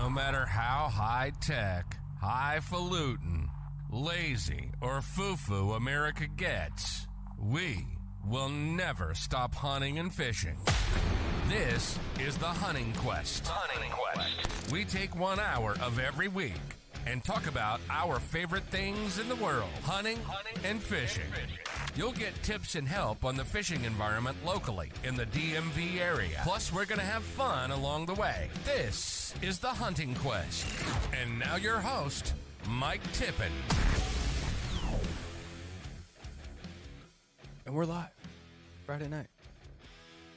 No matter how high-tech, highfalutin, lazy, or foo-foo America gets, we will never stop hunting and fishing. This is the Hunting Quest. Hunting Quest. We take 1 hour of every week and talk about our favorite things in the world, hunting and fishing. You'll get tips and help on the fishing environment locally in the DMV area. Plus, we're going to have fun along the way. This is the Hunting Quest. And now your host, Mike Tippin. And we're live Friday night.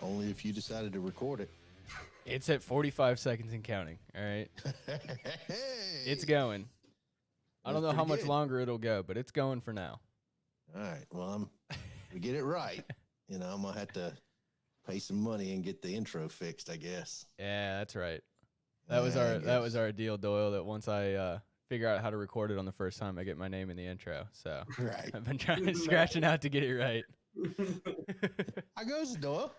Only if you decided to record it. It's at 45 seconds and counting. All right. Hey, It's going. I don't know how much longer it'll go, but it's going for now. All right. Well, we get it right. I'm gonna have to pay some money and get the intro fixed, I guess. Yeah, that's right. That was our deal, Doyle, that once I figure out how to record it on the first time, I get my name in the intro. So Right. I've been scratching out to get it right. How goes it, Doyle?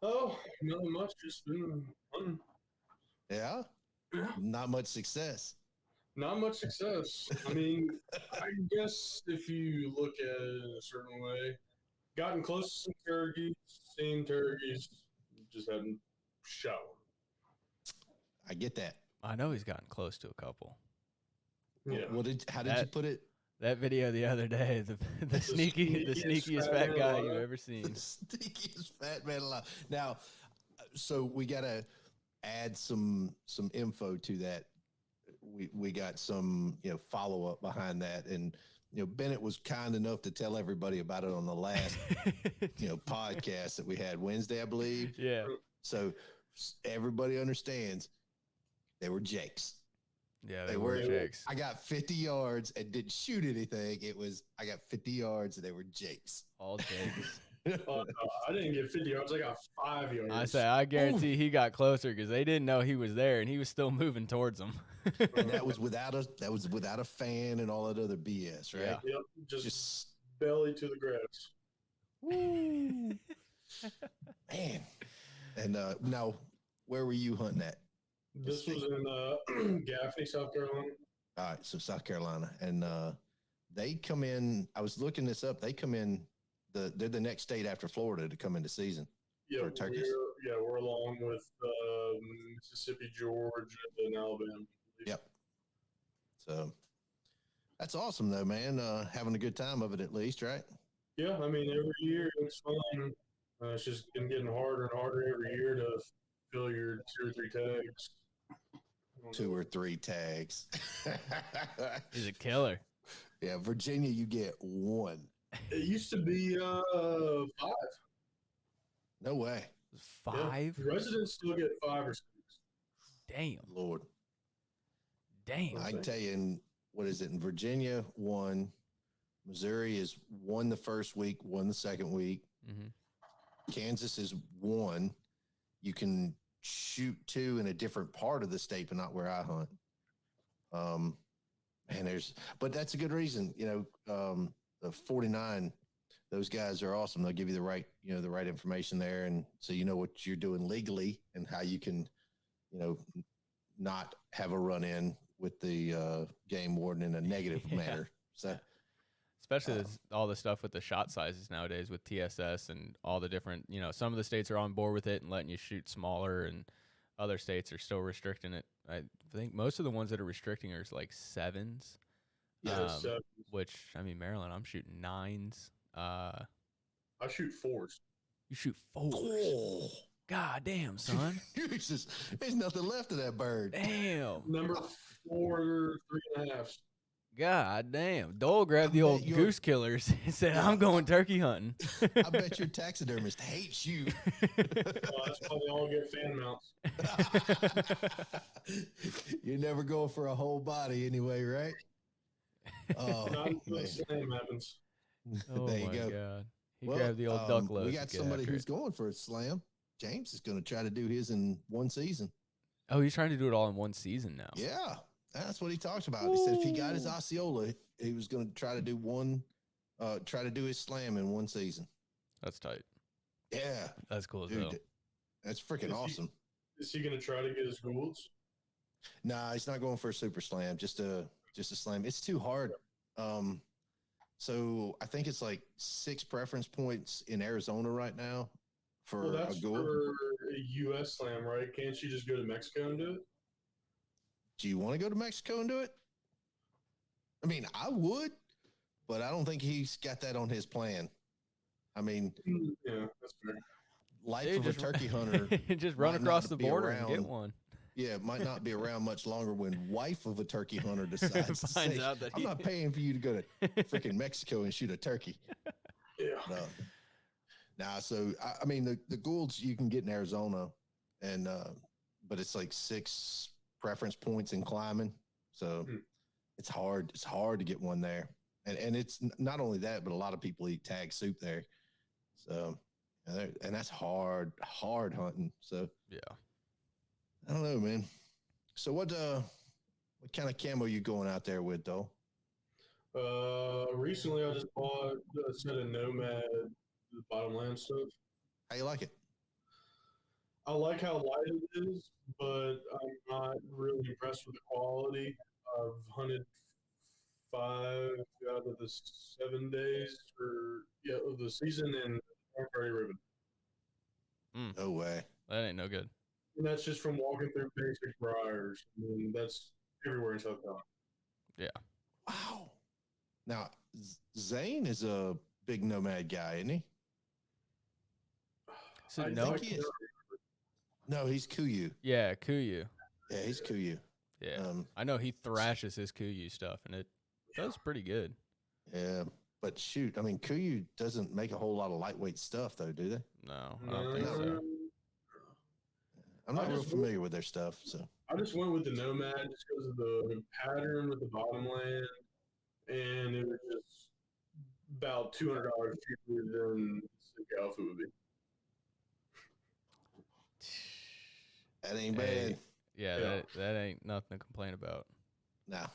Oh, nothing much. Just been fun. Yeah? Not much success. Not much success. I mean, I guess if you look at it in a certain way, gotten close to some turkeys, seen turkeys, just hadn't shot one. I get that. I know he's gotten close to a couple. Yeah. How did you put it? That video the other day, the sneakiest fat guy you've ever seen. Sneakiest fat man alive. Now, so we got to add some info to that. We got some follow up behind that, and Bennett was kind enough to tell everybody about it on the last podcast that we had Wednesday, I believe. Yeah. So everybody understands they were jakes. Yeah, they were jakes. I got 50 yards and didn't shoot anything. I got 50 yards and they were jakes. All jakes. No, I didn't get 50 yards. I got 5 yards. I guarantee he got closer because they didn't know he was there and he was still moving towards them. And that was without a fan and all that other BS, right? Yeah. Yep, just belly to the grass. Woo. Man. And now, where were you hunting at? This was in Gaffney, South Carolina. All right, so South Carolina. And they come in, I was looking this up, they come in, they're the next state after Florida to come into season for turkeys. We're along with Mississippi, Georgia, and Alabama. Yep. So that's awesome, though, man. Having a good time of it at least, right? Yeah, I mean, every year it's fun. It's just been getting harder and harder every year to fill your 2 or 3 tags. 2 or 3 tags. He's a killer. Yeah, Virginia, you get 1. It used to be 5. No way. 5? Yeah. Residents still get 5 or 6. Damn. Lord. Damn. I can tell you in Virginia, 1. Missouri is 1 the first week, 1 the second week. Mm-hmm. Kansas is 1. You can shoot 2 in a different part of the state, but not where I hunt. But that's a good reason. The 49, those guys are awesome. They'll give you the right information there, and so you know what you're doing legally and how you can, not have a run-in with the game warden in a negative manner. So, especially all the stuff with the shot sizes nowadays with TSS and all the different, some of the states are on board with it and letting you shoot smaller, and other states are still restricting it. I think most of the ones that are restricting are like 7s. Yeah, which, I mean, Maryland, I'm shooting 9s. I shoot 4s. You shoot 4s? Oh. God damn, son. There's nothing left of that bird. Damn. Number 4, 3.5. God damn. Dole grabbed the old goose killers and said, I'm going turkey hunting. I bet your taxidermist hates you. That's why they all get fan mounts. You're never going for a whole body anyway, right? Oh, not until the slam happens. Oh, there you my go. God. He grabbed the old duck load. We got somebody who's going for a slam. James is going to try to do his in 1 season. Oh, he's trying to do it all in 1 season now. Yeah, that's what he talked about. He said if he got his Osceola, he was going to try to do his slam in 1 season. That's tight. Yeah. That's cool as Dude, hell. that's freaking awesome. Is he going to try to get his Goulds? Nah, he's not going for a super slam, just a slam. It's too hard. So I think it's like 6 preference points in Arizona right now for Well, that's a goal. for a U.S. slam, right? Can't you just go to Mexico and do it? Do you want to go to Mexico and do it? I mean, I would, but I don't think he's got that on his plan. I mean, Yeah, that's fair. life Dude, of a turkey hunter. just run might across not the be border and get around. one. Yeah, it might not be around much longer when wife of a turkey hunter decides to Finds say, out that I'm not paying for you to go to freaking Mexico and shoot a turkey. Yeah. No. Nah, so I mean the Goulds you can get in Arizona, and but it's like 6 preference points in climbing, so it's hard. It's hard to get one there, and it's not only that, but a lot of people eat tag soup there, so and that's hard hunting. So Yeah. I don't know, man. So what kind of camo you going out there with, though? Recently I just bought a set of Nomad, the bottomland stuff. How you like it? I like how light it is, but I'm not really impressed with the quality. I've hunted 5 out of the 7 days of the season, and I'm already ribbon. No way. That ain't no good. And that's just from walking through basic briars. I mean, that's everywhere in South Carolina. Yeah. Wow. Now Zane is a big Nomad guy, isn't he? So I no, think he is. No, he's Kuyu. yeah, Kuyu. Yeah, he's Kuyu. Yeah, I know he thrashes his Kuyu stuff, and it does pretty good. Yeah, but shoot, I mean, Kuyu doesn't make a whole lot of lightweight stuff, though, do they? No, I don't think so. I'm not real familiar with their stuff, so. I just went with the Nomad just because of the pattern with the bottomland, and it was just about $200 cheaper than the outfit would be. That ain't Hey, bad. yeah, that ain't nothing to complain about. No,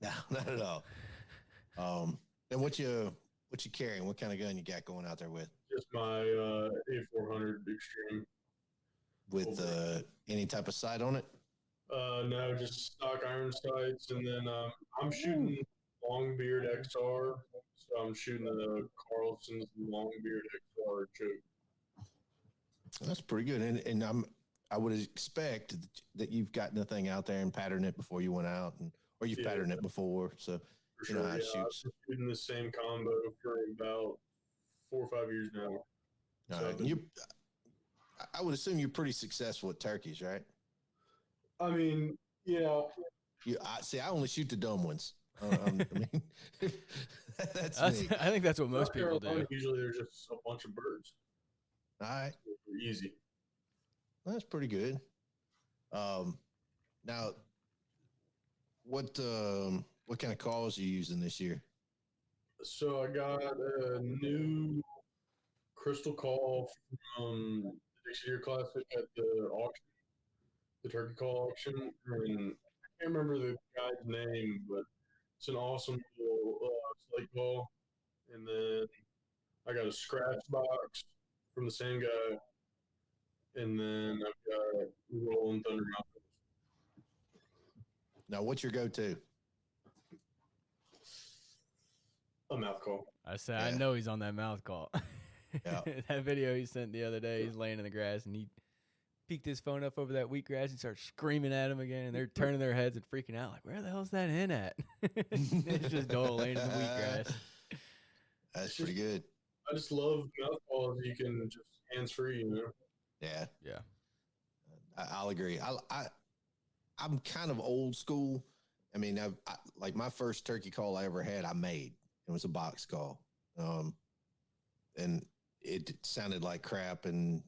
not at all. And what you carrying? What kind of gun you got going out there with? Just my A400 Extreme. With any type of sight on it? No, just stock iron sights, and then I'm shooting Longbeard XR, so I'm shooting the Carlson's Longbeard XR choke. That's pretty good, and I would expect that you've gotten the thing out there and patterned it before you went out, or you've patterned it before, so For sure, you know how it I've shoots. been shooting the same combo for about 4 or 5 years now. All right. I would assume you're pretty successful at turkeys, right? I mean, yeah. I only shoot the dumb ones. I mean, that's me. I think that's what most people do. Usually there's just a bunch of birds. All right. They're easy. That's pretty good. Now, what kind of calls are you using this year? So I got a new crystal call from the Dixie Deer Classic at the auction, the turkey call auction, and I can't remember the guy's name, but it's an awesome little slate call. And then I got a scratch box from the same guy, and then I've got Rolling Thunder mouth. Now, what's your go-to? A mouth call. I know he's on that mouth call. Yeah. That video he sent the other day, he's laying in the grass and he peeked his phone up over that wheatgrass and started screaming at him again. And they're turning their heads and freaking out, like, where the hell's that hen at? It's just Doyle laying in the wheatgrass. That's pretty good. I just love mouth calls. You can just hands-free, you know? Yeah. Yeah. I'll agree. I'm kind of old school. I mean, like my first turkey call I ever had, I made. It was a box call. And it sounded like crap, and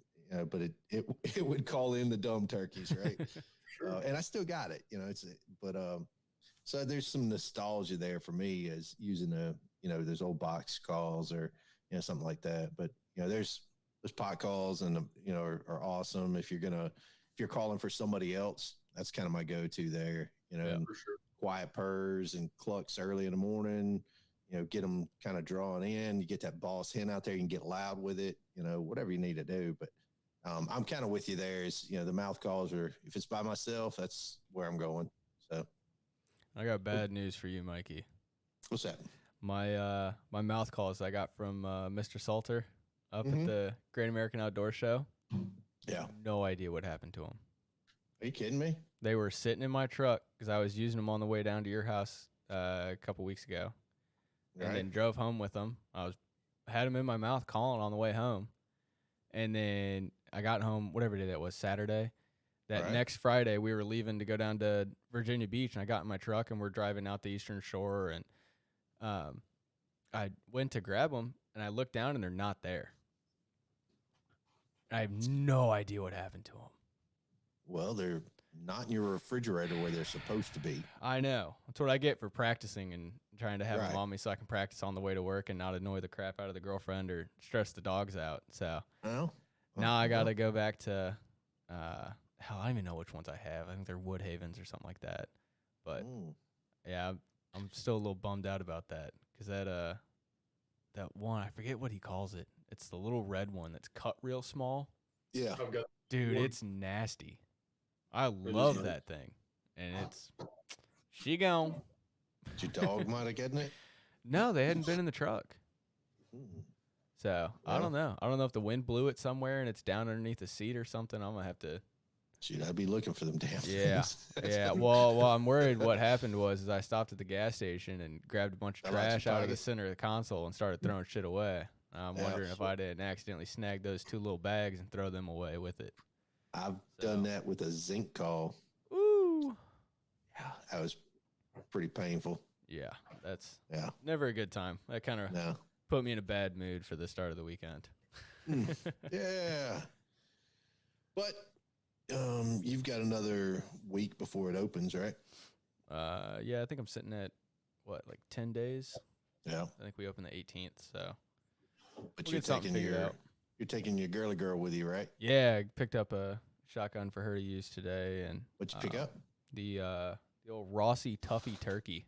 but it would call in the dumb turkeys, right? Sure. And I still got it, so there's some nostalgia there for me as using those old box calls or something like that. But there's pot calls and are awesome if you're calling for somebody else. That's kind of my go-to there. And For sure. quiet purrs and clucks early in the morning. Get them kind of drawing in. You get that boss hen out there. You can get loud with it. Whatever you need to do. But I'm kind of with you there. Is the mouth calls are, if it's by myself, that's where I'm going. So I got bad news for you, Mikey. what's that? My my mouth calls I got from Mr. Salter up at the Great American Outdoor Show. Yeah. No idea what happened to them. Are you kidding me? They were sitting in my truck because I was using them on the way down to your house a couple weeks ago, and then drove home with them. Had them in my mouth calling on the way home, and then I got home, whatever day that was, Saturday. That next Friday, we were leaving to go down to Virginia Beach, and I got in my truck, and we're driving out the Eastern Shore, and I went to grab them, and I looked down, and they're not there. I have no idea what happened to them. Well, they're not in your refrigerator where they're supposed to be. I know. That's what I get for practicing and trying to have them on me so I can practice on the way to work and not annoy the crap out of the girlfriend or stress the dogs out. So now I got to go back to, hell, I don't even know which ones I have. I think they're Woodhavens or something like that. But, yeah, I'm still a little bummed out about that because that one, I forget what he calls it. It's the little red one that's cut real small. Yeah. Dude, it's nasty. I love that thing. And she gone. Your dog might have gotten it? No, they hadn't been in the truck. So, I don't know. I don't know if the wind blew it somewhere and it's down underneath the seat or something. I'm going to have to. Shoot, I'd be looking for them damn things. Yeah. Well, I'm worried what happened was I stopped at the gas station and grabbed a bunch of trash out of the center of the console and started throwing shit away. I'm wondering if I didn't accidentally snag those 2 little bags and throw them away with it. I've done that with a zinc call. Ooh. Yeah, that was pretty painful. Yeah, that's never a good time. That kind of put me in a bad mood for the start of the weekend. Yeah. But you've got another week before it opens, right? Yeah, I think I'm sitting at, 10 days? Yeah. I think we open the 18th, so. But you're taking your girly girl with you, right? Yeah, I picked up a shotgun for her to use today. And what'd you pick up? The old Rossi Tuffy Turkey.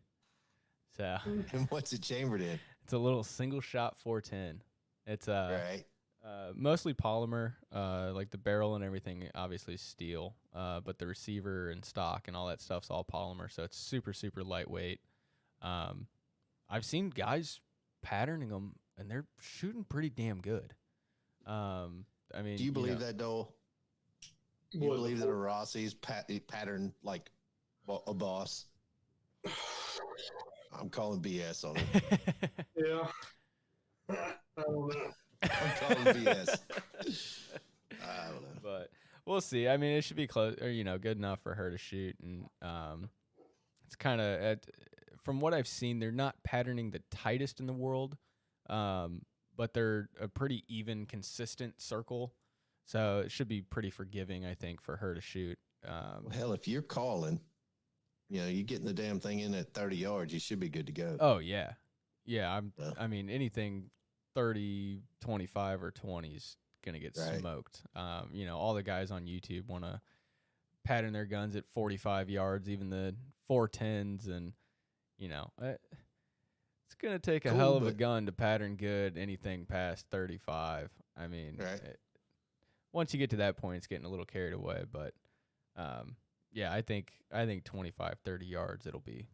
So. And what's it chambered in? It's a little single shot 410. It's mostly polymer, like the barrel and everything, obviously steel, but the receiver and stock and all that stuff's all polymer, so it's super, super lightweight. I've seen guys patterning them, and they're shooting pretty damn good. I mean, do you believe that, Doyle? Do you believe that a Rossi's pattern like a boss? I'm calling BS on it. Yeah. I don't know. I'm calling BS. I don't know. But we'll see. I mean, it should be close, or good enough for her to shoot. And it's kind of, from what I've seen, they're not patterning the tightest in the world, but they're a pretty even, consistent circle. So it should be pretty forgiving, I think, for her to shoot. Well, hell, if you're calling, you're getting the damn thing in at 30 yards, you should be good to go. Oh, yeah. Yeah, I mean, anything 30, 25, or 20 is going to get smoked. All the guys on YouTube want to pattern their guns at 45 yards, even the 410s, and, it's going to take a hell of a gun to pattern good anything past 35. I mean, once you get to that point, it's getting a little carried away, but yeah, I think 25, 30 yards, it'll be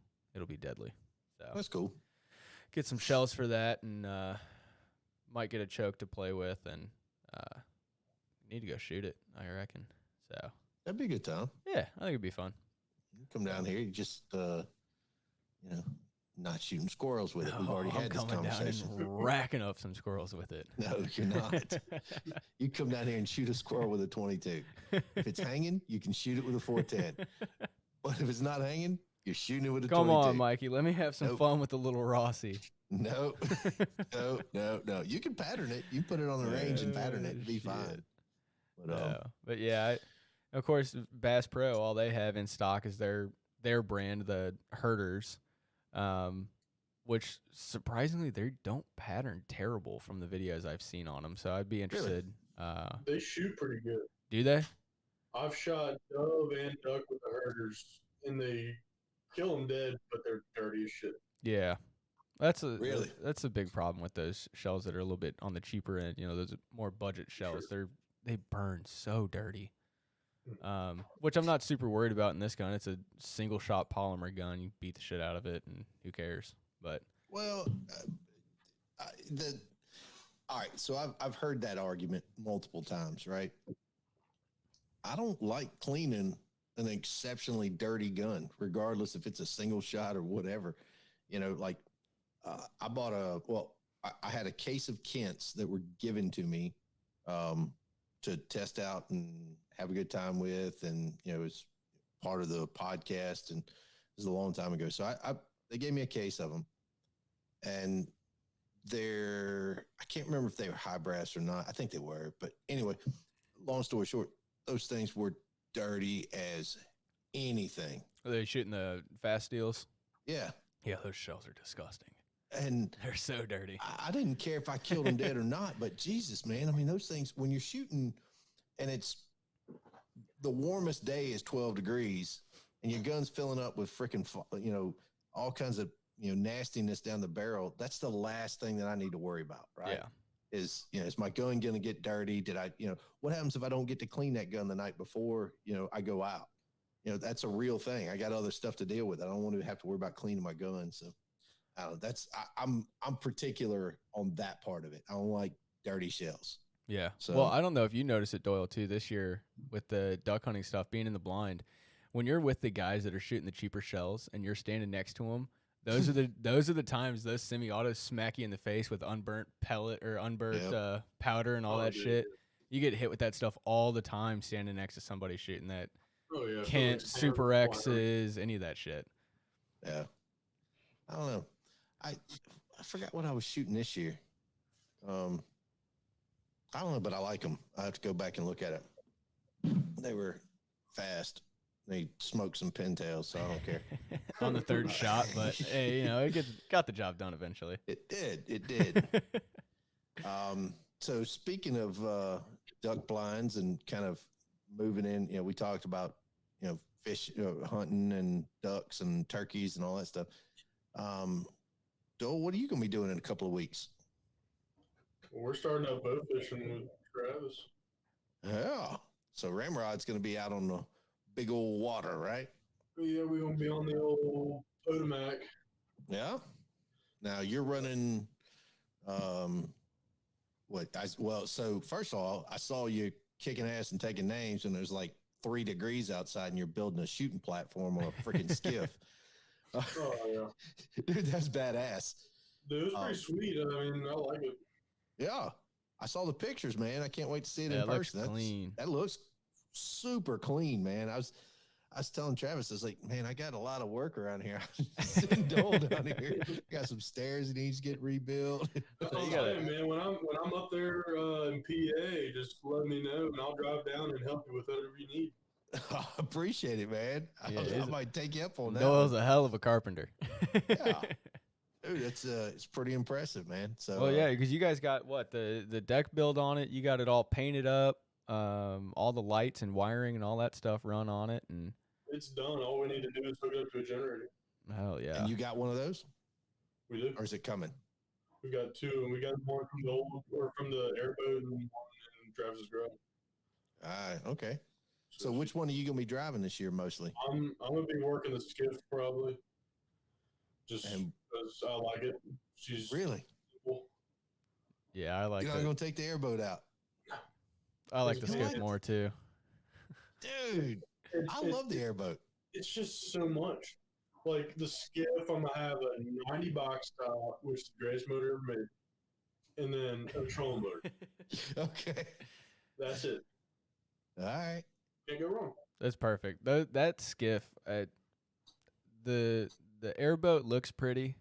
deadly. So that's cool. Get some shells for that, and might get a choke to play with, and need to go shoot it, I reckon. So that'd be a good time. Yeah, I think it'd be fun. You come down here, you just not shooting squirrels with it. We've already had this conversation. Down and racking up some squirrels with it. No, you're not. You come down here and shoot a squirrel with a 22. If it's hanging, you can shoot it with a 410. But if it's not hanging, you're shooting it with a 22. Come on, Mikey. Let me have some fun with the little Rossi. No. You can pattern it. You put it on the range and pattern it. It'd be fine. But yeah, of course, Bass Pro, all they have in stock is their brand, the Herders, which surprisingly they don't pattern terrible from the videos I've seen on them. So I'd be interested. Really? They shoot pretty good. Do they? I've shot dove and duck with the Herders, and they kill them dead, but they're dirty as shit. Yeah. That's a big problem with those shells that are a little bit on the cheaper end. Those more budget shells. Sure. they burn so dirty. Which I'm not super worried about in this gun. It's a single shot polymer gun. You beat the shit out of it, and who cares? But Well, all right. So I've heard that argument multiple times, right? I don't like cleaning an exceptionally dirty gun, regardless if it's a single shot or whatever. You know, like I bought I had a case of Kents that were given to me to test out and have a good time with, and it was part of the podcast, and this is a long time ago. So they gave me a case of them, and I can't remember if they were high brass or not. I think they were, but anyway, long story short, those things were dirty as anything. Are they shooting the fast deals? Yeah. Yeah, those shells are disgusting. And they're so dirty. I didn't care if I killed them dead or not, but Jesus, man. I mean, those things, when you're shooting and it's the warmest day is 12 degrees and your gun's filling up with freaking, all kinds of, nastiness down the barrel. That's the last thing that I need to worry about. Right. Yeah. Is my gun going to get dirty? Did I, what happens if I don't get to clean that gun the night before, I go out? That's a real thing. I got other stuff to deal with. I don't want to have to worry about cleaning my gun. So I don't know. I'm particular on that part of it. I don't like dirty shells. Yeah. So, well, I don't know if you noticed it, Doyle, too, this year with the duck hunting stuff, being in the blind. When you're with the guys that are shooting the cheaper shells and you're standing next to them, those are the times those semi-autos smack you in the face with unburnt pellet or unburnt powder and all that shit. You get hit with that stuff all the time standing next to somebody shooting that. Oh yeah, Kent, Super X's, any of that shit. Yeah. I don't know. I forgot what I was shooting this year. I don't know, but I like them. I have to go back and look at it. They were fast. They smoked some pintails, so I don't care. On the third shot, but hey, it got the job done eventually. It did. So speaking of duck blinds and kind of moving in, we talked about, fish hunting and ducks and turkeys and all that stuff. Dole, what are you going to be doing in a couple of weeks? Well, we're starting out bow fishing with Travis. Yeah. So Ramrod's going to be out on the big old water, right? Yeah, we're going to be on the old Potomac. Yeah. Now you're running, so first of all, I saw you kicking ass and taking names, and there's like 3 degrees outside and you're building a shooting platform on a freaking skiff. Oh, yeah. Dude, that's badass. Dude, it was pretty sweet. I mean, I like it. Yeah. I saw the pictures, man. I can't wait to see it in It looks person. clean. That looks super clean, man. I was telling Travis, I was like, man, I got a lot of work around here. Sitting Dole down here. Got some stairs that needs to get rebuilt. That's what I'm saying, man. When I'm up there in PA, just let me know, and I'll drive down and help you with whatever you need. I appreciate it, man. Yeah, I might take you up on that. Doyle's a hell of a carpenter. Yeah. Dude, it's pretty impressive, man. So well, yeah, because you guys got what the deck build on it. You got it all painted up, all the lights and wiring and all that stuff run on it, and it's done. All we need to do is hook it up to a generator. hell yeah. And you got one of those, We do. or is it coming? We got 2, and we got one from the old or from the airboat, and one in Travis's garage. All right, okay. So which one are you gonna be driving this year mostly? I'm gonna be working the skiff probably, just because I like it. She's Really? cool. Yeah, I like You're not gonna take the airboat out, I like the You know skiff what? more too. dude. I love the airboat. It's just so much. Like the skiff, I'm gonna have a 90 box top, which is the greatest motor ever made, and then a trolling motor. Okay. That's it. All right. Can't go wrong. That's perfect. That skiff, the airboat looks pretty.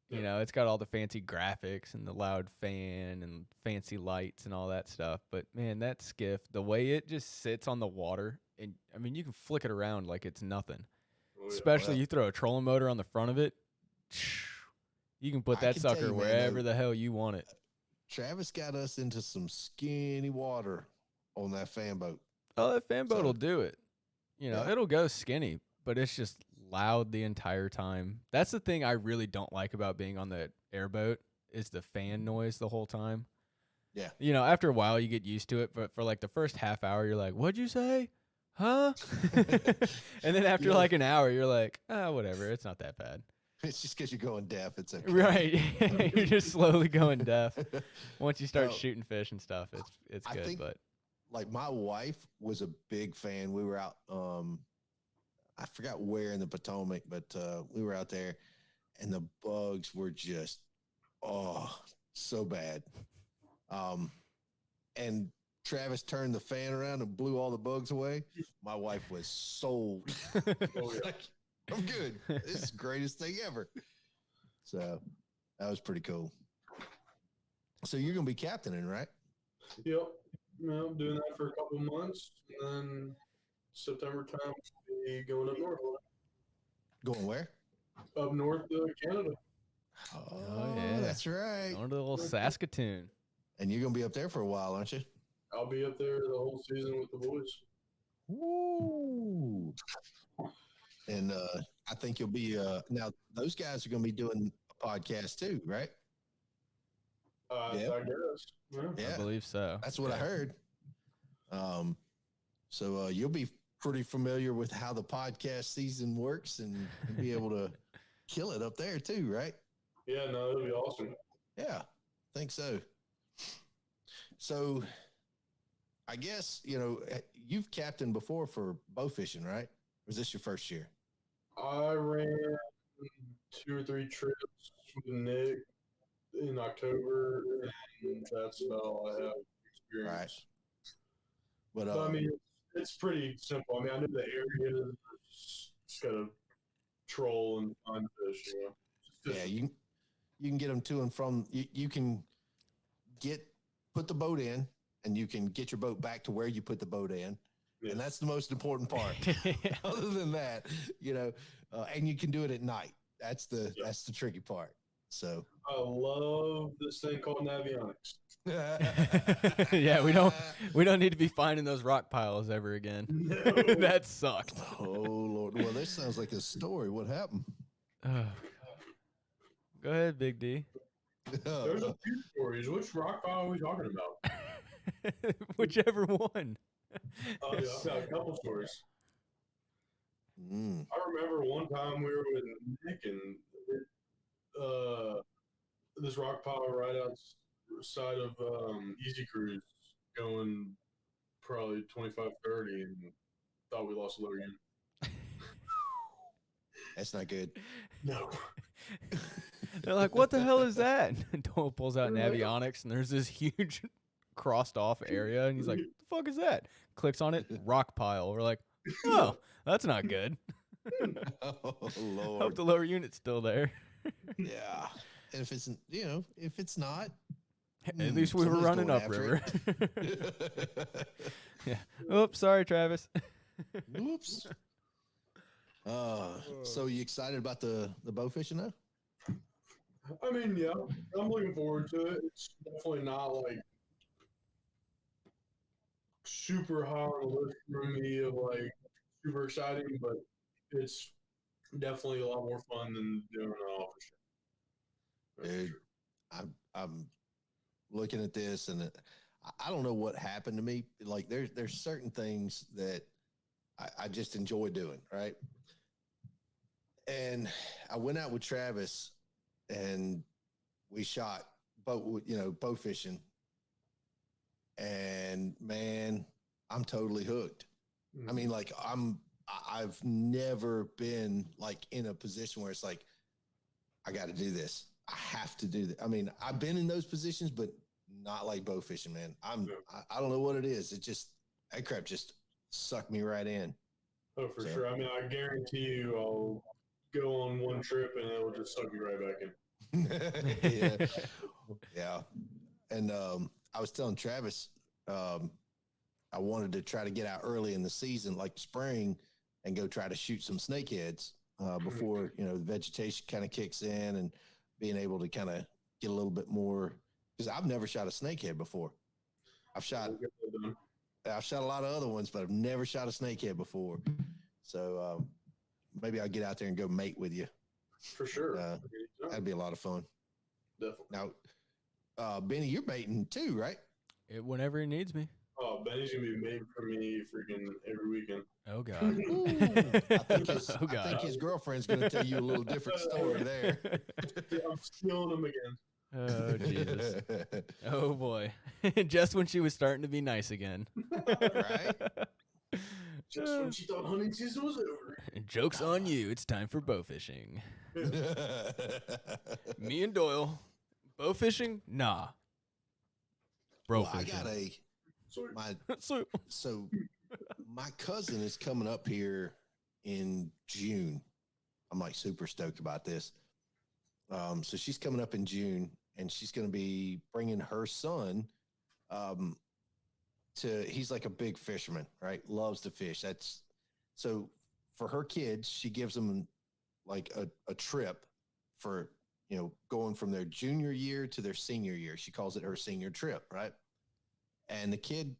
You know, it's got all the fancy graphics and the loud fan and fancy lights and all that stuff. But man, that skiff, the way it just sits on the water, and I mean, you can flick it around like it's nothing. Oh, yeah. Especially you throw a trolling motor on the front of it, you can put I that can tell sucker you, man, wherever the hell you want it. Travis got us into some skinny water on that fan boat. Oh, that fan boat So- will do it. You know, Yeah. it'll go skinny, but it's just loud the entire time. That's the thing I really don't like about being on the airboat is the fan noise the whole time. Yeah. You know, after a while, you get used to it. But for like the first half hour, you're like, "What'd you say? Huh?" And then after like an hour, you're like, "Ah, whatever. It's not that bad." It's just because you're going deaf. It's okay. Right. You're just slowly going deaf. Once you start Now, shooting fish and stuff, it's I good. think- But Like my wife was a big fan. We were out, I forgot where in the Potomac, but we were out there and the bugs were just, so bad. And Travis turned the fan around and blew all the bugs away. My wife was sold. Oh, yeah. Like, I'm good. This is the greatest thing ever. So that was pretty cool. So you're going to be captaining, right? Yep. I'm doing that for a couple months, and then September time, we'll be going up north. Going where? Up north to Canada. Oh, yeah. that's right. going to the little Saskatoon. And you're going to be up there for a while, aren't you? I'll be up there the whole season with the boys. Woo. And I think you'll be now those guys are going to be doing a podcast too, right? Yeah. I guess. Yeah. Yeah, I believe so. that's what I heard. So you'll be pretty familiar with how the podcast season works and be able to kill it up there too, right? Yeah, no, it'll be awesome. Yeah, I think so. So I guess, you've captained before for bow fishing, right? Or was this your first year? I ran 2 or 3 trips with Nick in October, and that's about all I have experience. Right. But, But I mean, it's pretty simple. I mean, I know the area, just gotta troll and find fish, yeah, you can get them to and from. You can put the boat in, and you can get your boat back to where you put the boat in, Yeah. and that's the most important part. Other than that, and you can do it at night. That's the tricky part. So I love this thing called Navionics. Yeah, we don't need to be finding those rock piles ever again. No. That sucked. Oh Lord! Well, this sounds like a story. What happened? Go ahead, Big D. There's a few stories. Which rock pile are we talking about? Whichever one. Yeah, I've got a couple stories. Mm. I remember one time we were with Nick and this rock pile right outside of Easy Cruise going probably 25, 30 and thought we lost a lower unit. That's not good. No. They're like, "What the hell is that?" And Doyle pulls out Navionics, and there's this huge crossed off area, and he's like, "The fuck is that?" Clicks on it, rock pile. We're like, "Oh, that's not good." Oh Hope Lord! the lower unit's still there. Yeah, and if it's if it's not, At least we were somebody's running going upriver. after Yeah. Oops, sorry, Travis. Oops. So you excited about the bow fishing now? I mean, yeah, I'm looking forward to it. It's definitely not like super high on the list for me of like super exciting, but it's definitely a lot more fun than doing it all for sure. Dude, I'm looking at this and I don't know what happened to me. Like there's certain things that I just enjoy doing, right? And I went out with Travis and we shot bow fishing. And man, I'm totally hooked. I mean, like I've never been like in a position where it's like, I got to do this. I have to do that. I mean, I've been in those positions, but not like bow fishing, man. I don't know what it is. It just, that crap just sucked me right in. Oh, for sure. I mean, I guarantee you I'll go on one trip and it'll just suck you right back in. Yeah. Yeah. And I was telling Travis, I wanted to try to get out early in the season, like spring, and go try to shoot some snakeheads before, the vegetation kind of kicks in and being able to kind of get a little bit more, because I've never shot a snakehead before. I've shot a lot of other ones, but I've never shot a snakehead before. So maybe I'll get out there and go mate with you. For sure. That'd be a lot of fun. Definitely. Now, Benny, you're baiting too, right? Whenever he needs me. Oh, Benny's gonna be made for me freaking every weekend. Oh God. I think his girlfriend's going to tell you a little different story there. I'm stealing him again. Oh Jesus. Oh boy. Just when she was starting to be nice again. Right? Just when she thought hunting season was over. Joke's on you. It's time for bow fishing. Me and Doyle. Bow fishing? Nah. Bro Well, fishing. I got so my cousin is coming up here in June. I'm like super stoked about this. So she's coming up in June, and she's going to be bringing her son. He's like a big fisherman, right? Loves to fish. So for her kids, she gives them like a trip for, going from their junior year to their senior year. She calls it her senior trip, right? And the kid,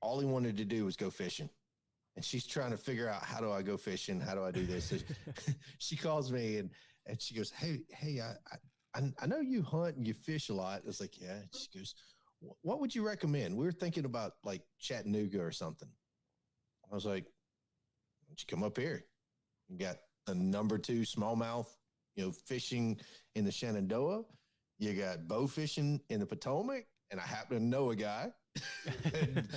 all he wanted to do was go fishing. And she's trying to figure out, how do I go fishing? How do I do this? So she calls me and she goes, hey, I know you hunt and you fish a lot. I was like, yeah. She goes, what would you recommend? We were thinking about like Chattanooga or something. I was like, why don't you come up here? You got the number 2 smallmouth, fishing in the Shenandoah. You got bow fishing in the Potomac. And I happen to know a guy, and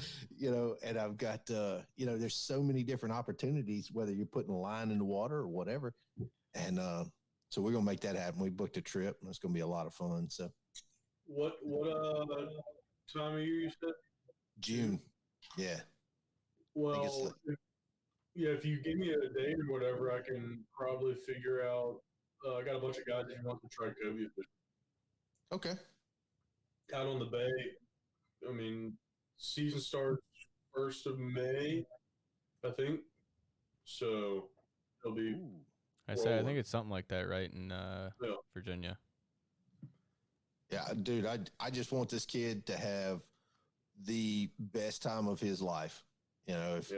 I've got, there's so many different opportunities, whether you're putting a line in the water or whatever. And so we're going to make that happen. We booked a trip, and it's going to be a lot of fun. So what time of year you said? June. Yeah. Well, if you give me a date or whatever, I can probably figure out. I got a bunch of guys that want to try cobia fishing. Okay. Out on the bay. I mean, season starts 1st of May, I think. So it'll be. I think it's something like that, right? In Virginia. Yeah, dude, I just want this kid to have the best time of his life. If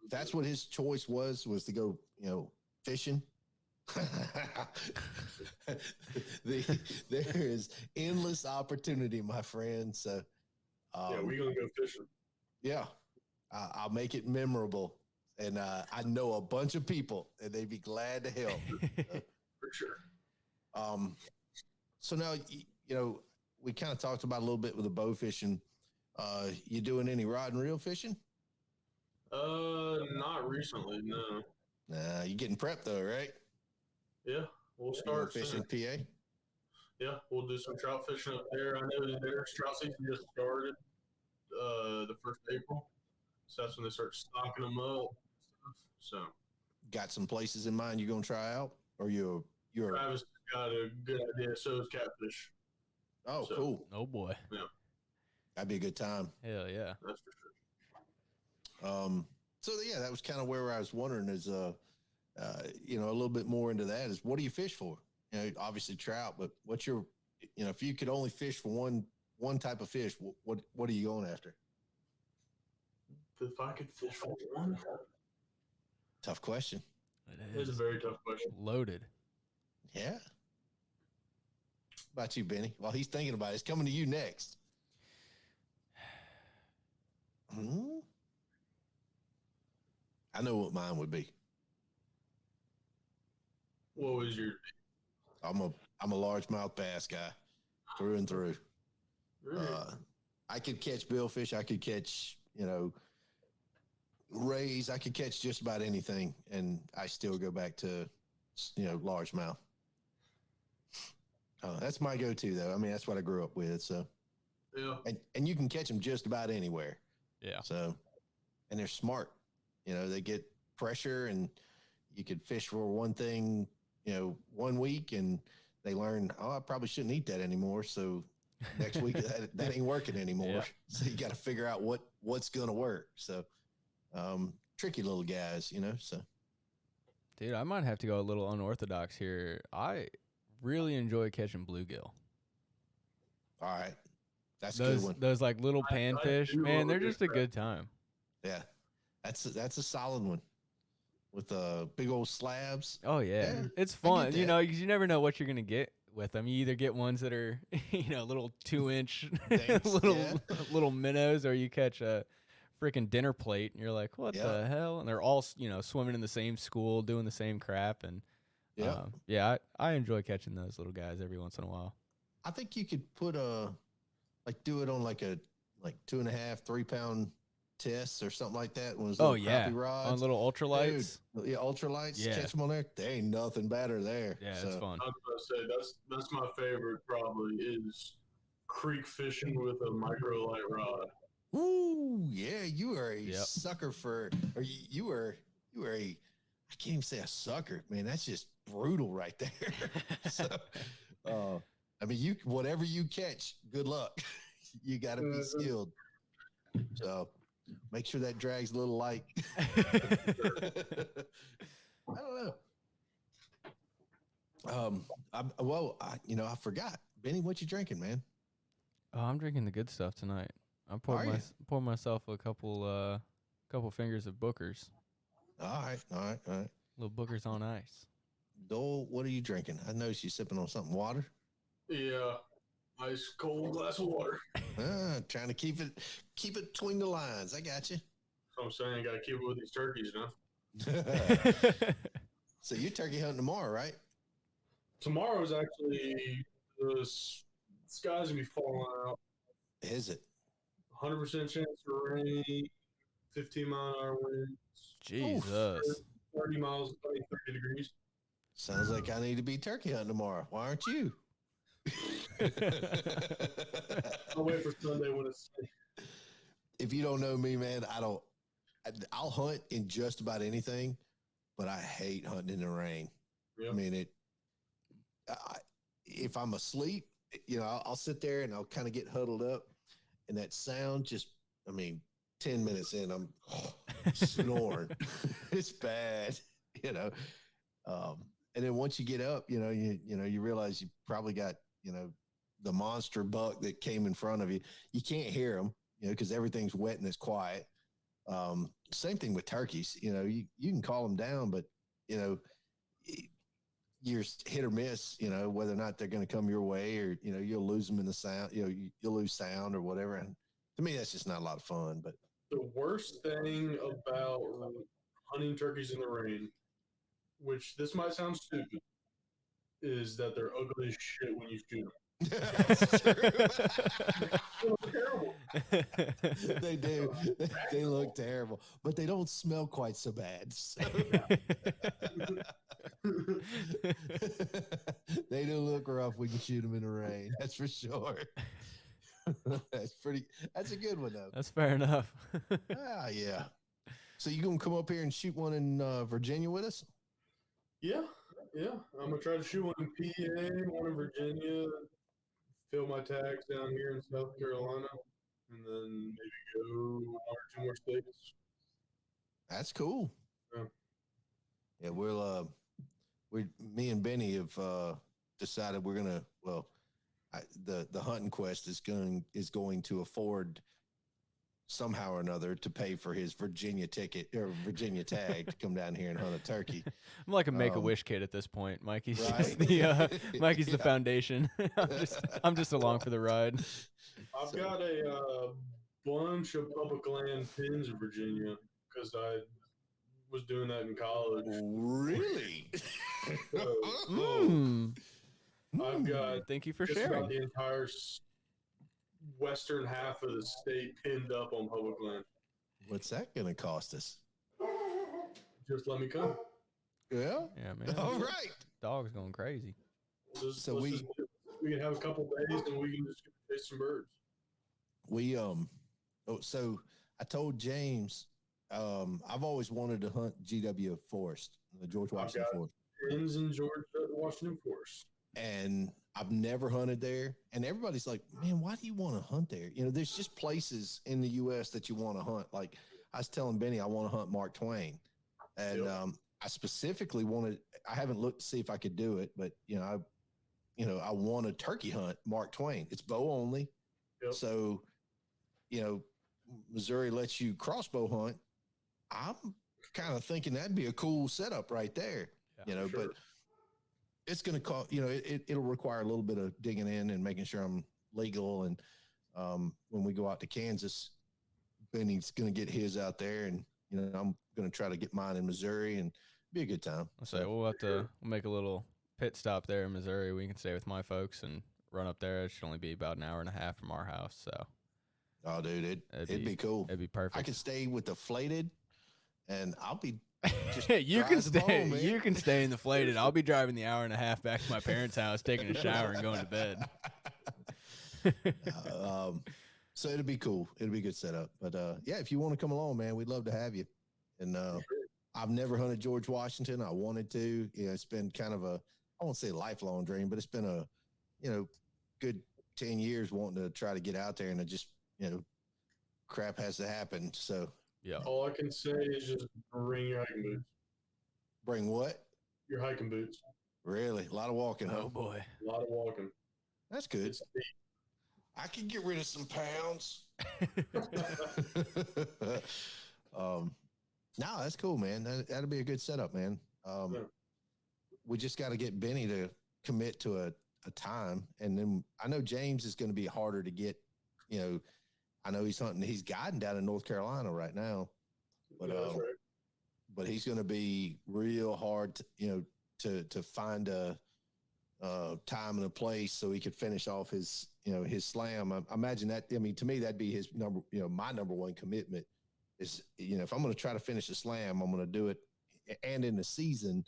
that's what his choice was to go, fishing. There is endless opportunity, my friend. So, we're gonna go fishing. Yeah, I'll make it memorable, and I know a bunch of people, and they'd be glad to help. For sure. So now, we kind of talked about a little bit with the bow fishing. You doing any rod and reel fishing? Not recently, no. Nah, you getting prepped though, right? Yeah, we'll start fishing soon. PA. Yeah, we'll do some trout fishing up there. I know their trout season just started the 1st of April, so that's when they start stocking them up. So, got some places in mind you're gonna try out, or you're Travis got a good idea. So is catfish. Oh, so, cool. Oh boy. Yeah, that'd be a good time. Hell yeah, that's for sure. So yeah, that was kind of where I was wondering is a little bit more into that is, what do you fish for? Obviously trout, but what's your, if you could only fish for one type of fish, what are you going after? If I could fish for one, tough question. It is a very tough question. Loaded. Yeah. How about you, Benny? While he's thinking about it, it's coming to you next. I know what mine would be. What was your? I'm a largemouth bass guy, through and through. Really? I could catch billfish. I could catch, rays. I could catch just about anything, and I still go back to, largemouth. That's my go-to, though. I mean, that's what I grew up with. So, yeah, and you can catch them just about anywhere. Yeah. So, and they're smart. They get pressure, and you could fish for one thing, 1 week, and they learn, I probably shouldn't eat that anymore. So next week that ain't working anymore. Yeah. So you got to figure out what's going to work. So, tricky little guys, So, dude, I might have to go a little unorthodox here. I really enjoy catching bluegill. All right. That's a good one. Those like little panfish, man, they're just a good time. Yeah. That's a solid one with big old slabs. Oh yeah. It's fun. You never know what you're going to get with them. You either get ones that are, little 2-inch Thanks, little minnows, or you catch a freaking dinner plate, and you're like, what the hell? And they're all, swimming in the same school, doing the same crap. And I enjoy catching those little guys every once in a while. I think you could put do it on like a 2.5, 3 pound test or something like that. One of those little crappie rods. On little ultralights. Dude, yeah, ultralights. Yeah. Catch them on there. There ain't nothing better there. Yeah, it's fun. I was going to say that's my favorite. Probably is creek fishing with a micro light rod. Ooh, yeah, you are a sucker for, or you are a, I can't even say a sucker, man. That's just brutal right there. So, I mean, whatever you catch, good luck. You got to be skilled. So, make sure that drag's a little light. I don't know. I forgot. Benny, what you drinking, man? Oh, I'm drinking the good stuff tonight. I poured myself a couple fingers of Booker's. All right. Little Booker's on ice. Doyle, what are you drinking? I noticed you sipping on something. Water? Yeah, ice cold glass of water. Trying to keep it between the lines. I got you. So I'm saying, got to keep it with these turkeys now. So you're turkey hunting tomorrow, right? Tomorrow's actually the sky's gonna be falling out. Is it? 100% chance of rain. 15-mile-an-hour winds. Jesus. 30 miles, 30 degrees. Sounds like I need to be turkey hunting tomorrow. Why aren't you? I'll wait for Sunday when it's. If you don't know me, man, I'll hunt in just about anything, but I hate hunting in the rain. Yeah. I mean, if I'm asleep, I'll sit there and I'll kind of get huddled up, and that sound 10 minutes in, I'm snoring. It's bad, and then once you get up, you realize you probably got, the monster buck that came in front of you. You can't hear them, because everything's wet and it's quiet. Same thing with turkeys. You can call them down, but, you're hit or miss, whether or not they're going to come your way, or, you'll lose them in the sound, you'll lose sound or whatever. And to me, that's just not a lot of fun. But the worst thing about hunting turkeys in the rain, which this might sound stupid, is that they're ugly as shit when you shoot them. That's true. They look terrible. They do. They look terrible, but they don't smell quite so bad. So. They do look rough when you shoot them in the rain. That's for sure. That's a good one, though. That's fair enough. Yeah. So you gonna come up here and shoot one in Virginia with us? Yeah. I'm gonna try to shoot one in PA, one in Virginia, fill my tags down here in South Carolina, and then maybe go 1 or 2 more states. That's cool. Yeah, me and Benny have decided we're gonna. Well, the Hunting Quest is going to afford somehow or another to pay for his Virginia ticket or Virginia tag to come down here and hunt a turkey. I'm like a Make-A-Wish kid at this point. Mikey's right? just Mikey's the foundation. I'm just along for the ride. I've got a bunch of public land pins in Virginia because I was doing that in college. Really? I've got. Thank you for just sharing. about the entire western half of the state pinned up on public land. What's that going to cost us? Just let me come. Yeah. Yeah, man. All right. Dog's going crazy. So we can have a couple days and we can just chase some birds. So I told James, I've always wanted to hunt GW Forest, the George Washington Forest. Pins in Washington Forest. And I've never hunted there. And everybody's like, man, why do you want to hunt there? There's just places in the U.S. that you want to hunt. Like I was telling Benny, I want to hunt Mark Twain. And I specifically I haven't looked to see if I could do it, but, I want to turkey hunt Mark Twain. It's bow only. Yep. So, Missouri lets you crossbow hunt. I'm kind of thinking that'd be a cool setup right there, Sure. but it's going to cost, it'll require a little bit of digging in and making sure I'm legal. And when we go out to Kansas, Benny's going to get his out there, and I'm going to try to get mine in Missouri, and be a good time. I'll say we'll make a little pit stop there in Missouri. We can stay with my folks and run up there. It should only be about an hour and a half from our house. So, oh, dude, it'd be cool. It'd be perfect. I could stay with the flated, and I'll be. Just you can stay. home, You can stay in the flated. I'll be driving the hour and a half back to my parents' house, taking a shower, and going to bed. So it'll be cool. It'll be a good setup. But yeah, if you want to come along, man, we'd love to have you. And I've never hunted George Washington. I wanted to. It's been kind of I won't say lifelong dream, but it's been a good 10 years wanting to try to get out there, and it just crap has to happen. So. Yeah. All I can say is just bring your hiking boots. Bring what? Your hiking boots. Really? A lot of walking, huh? Oh, boy. A lot of walking. That's good. I can get rid of some pounds. No, that's cool, man. That'll be a good setup, man. We just got to get Benny to commit to a time. And then I know James is going to be harder to get, I know he's hunting. He's guiding down in North Carolina right now, but Yeah, that's right. but he's going to be real hard, to find a time and a place so he could finish off his slam. I imagine that. I mean, to me, that'd be his number. My number one commitment is, if I'm going to try to finish a slam, I'm going to do it. And in the season,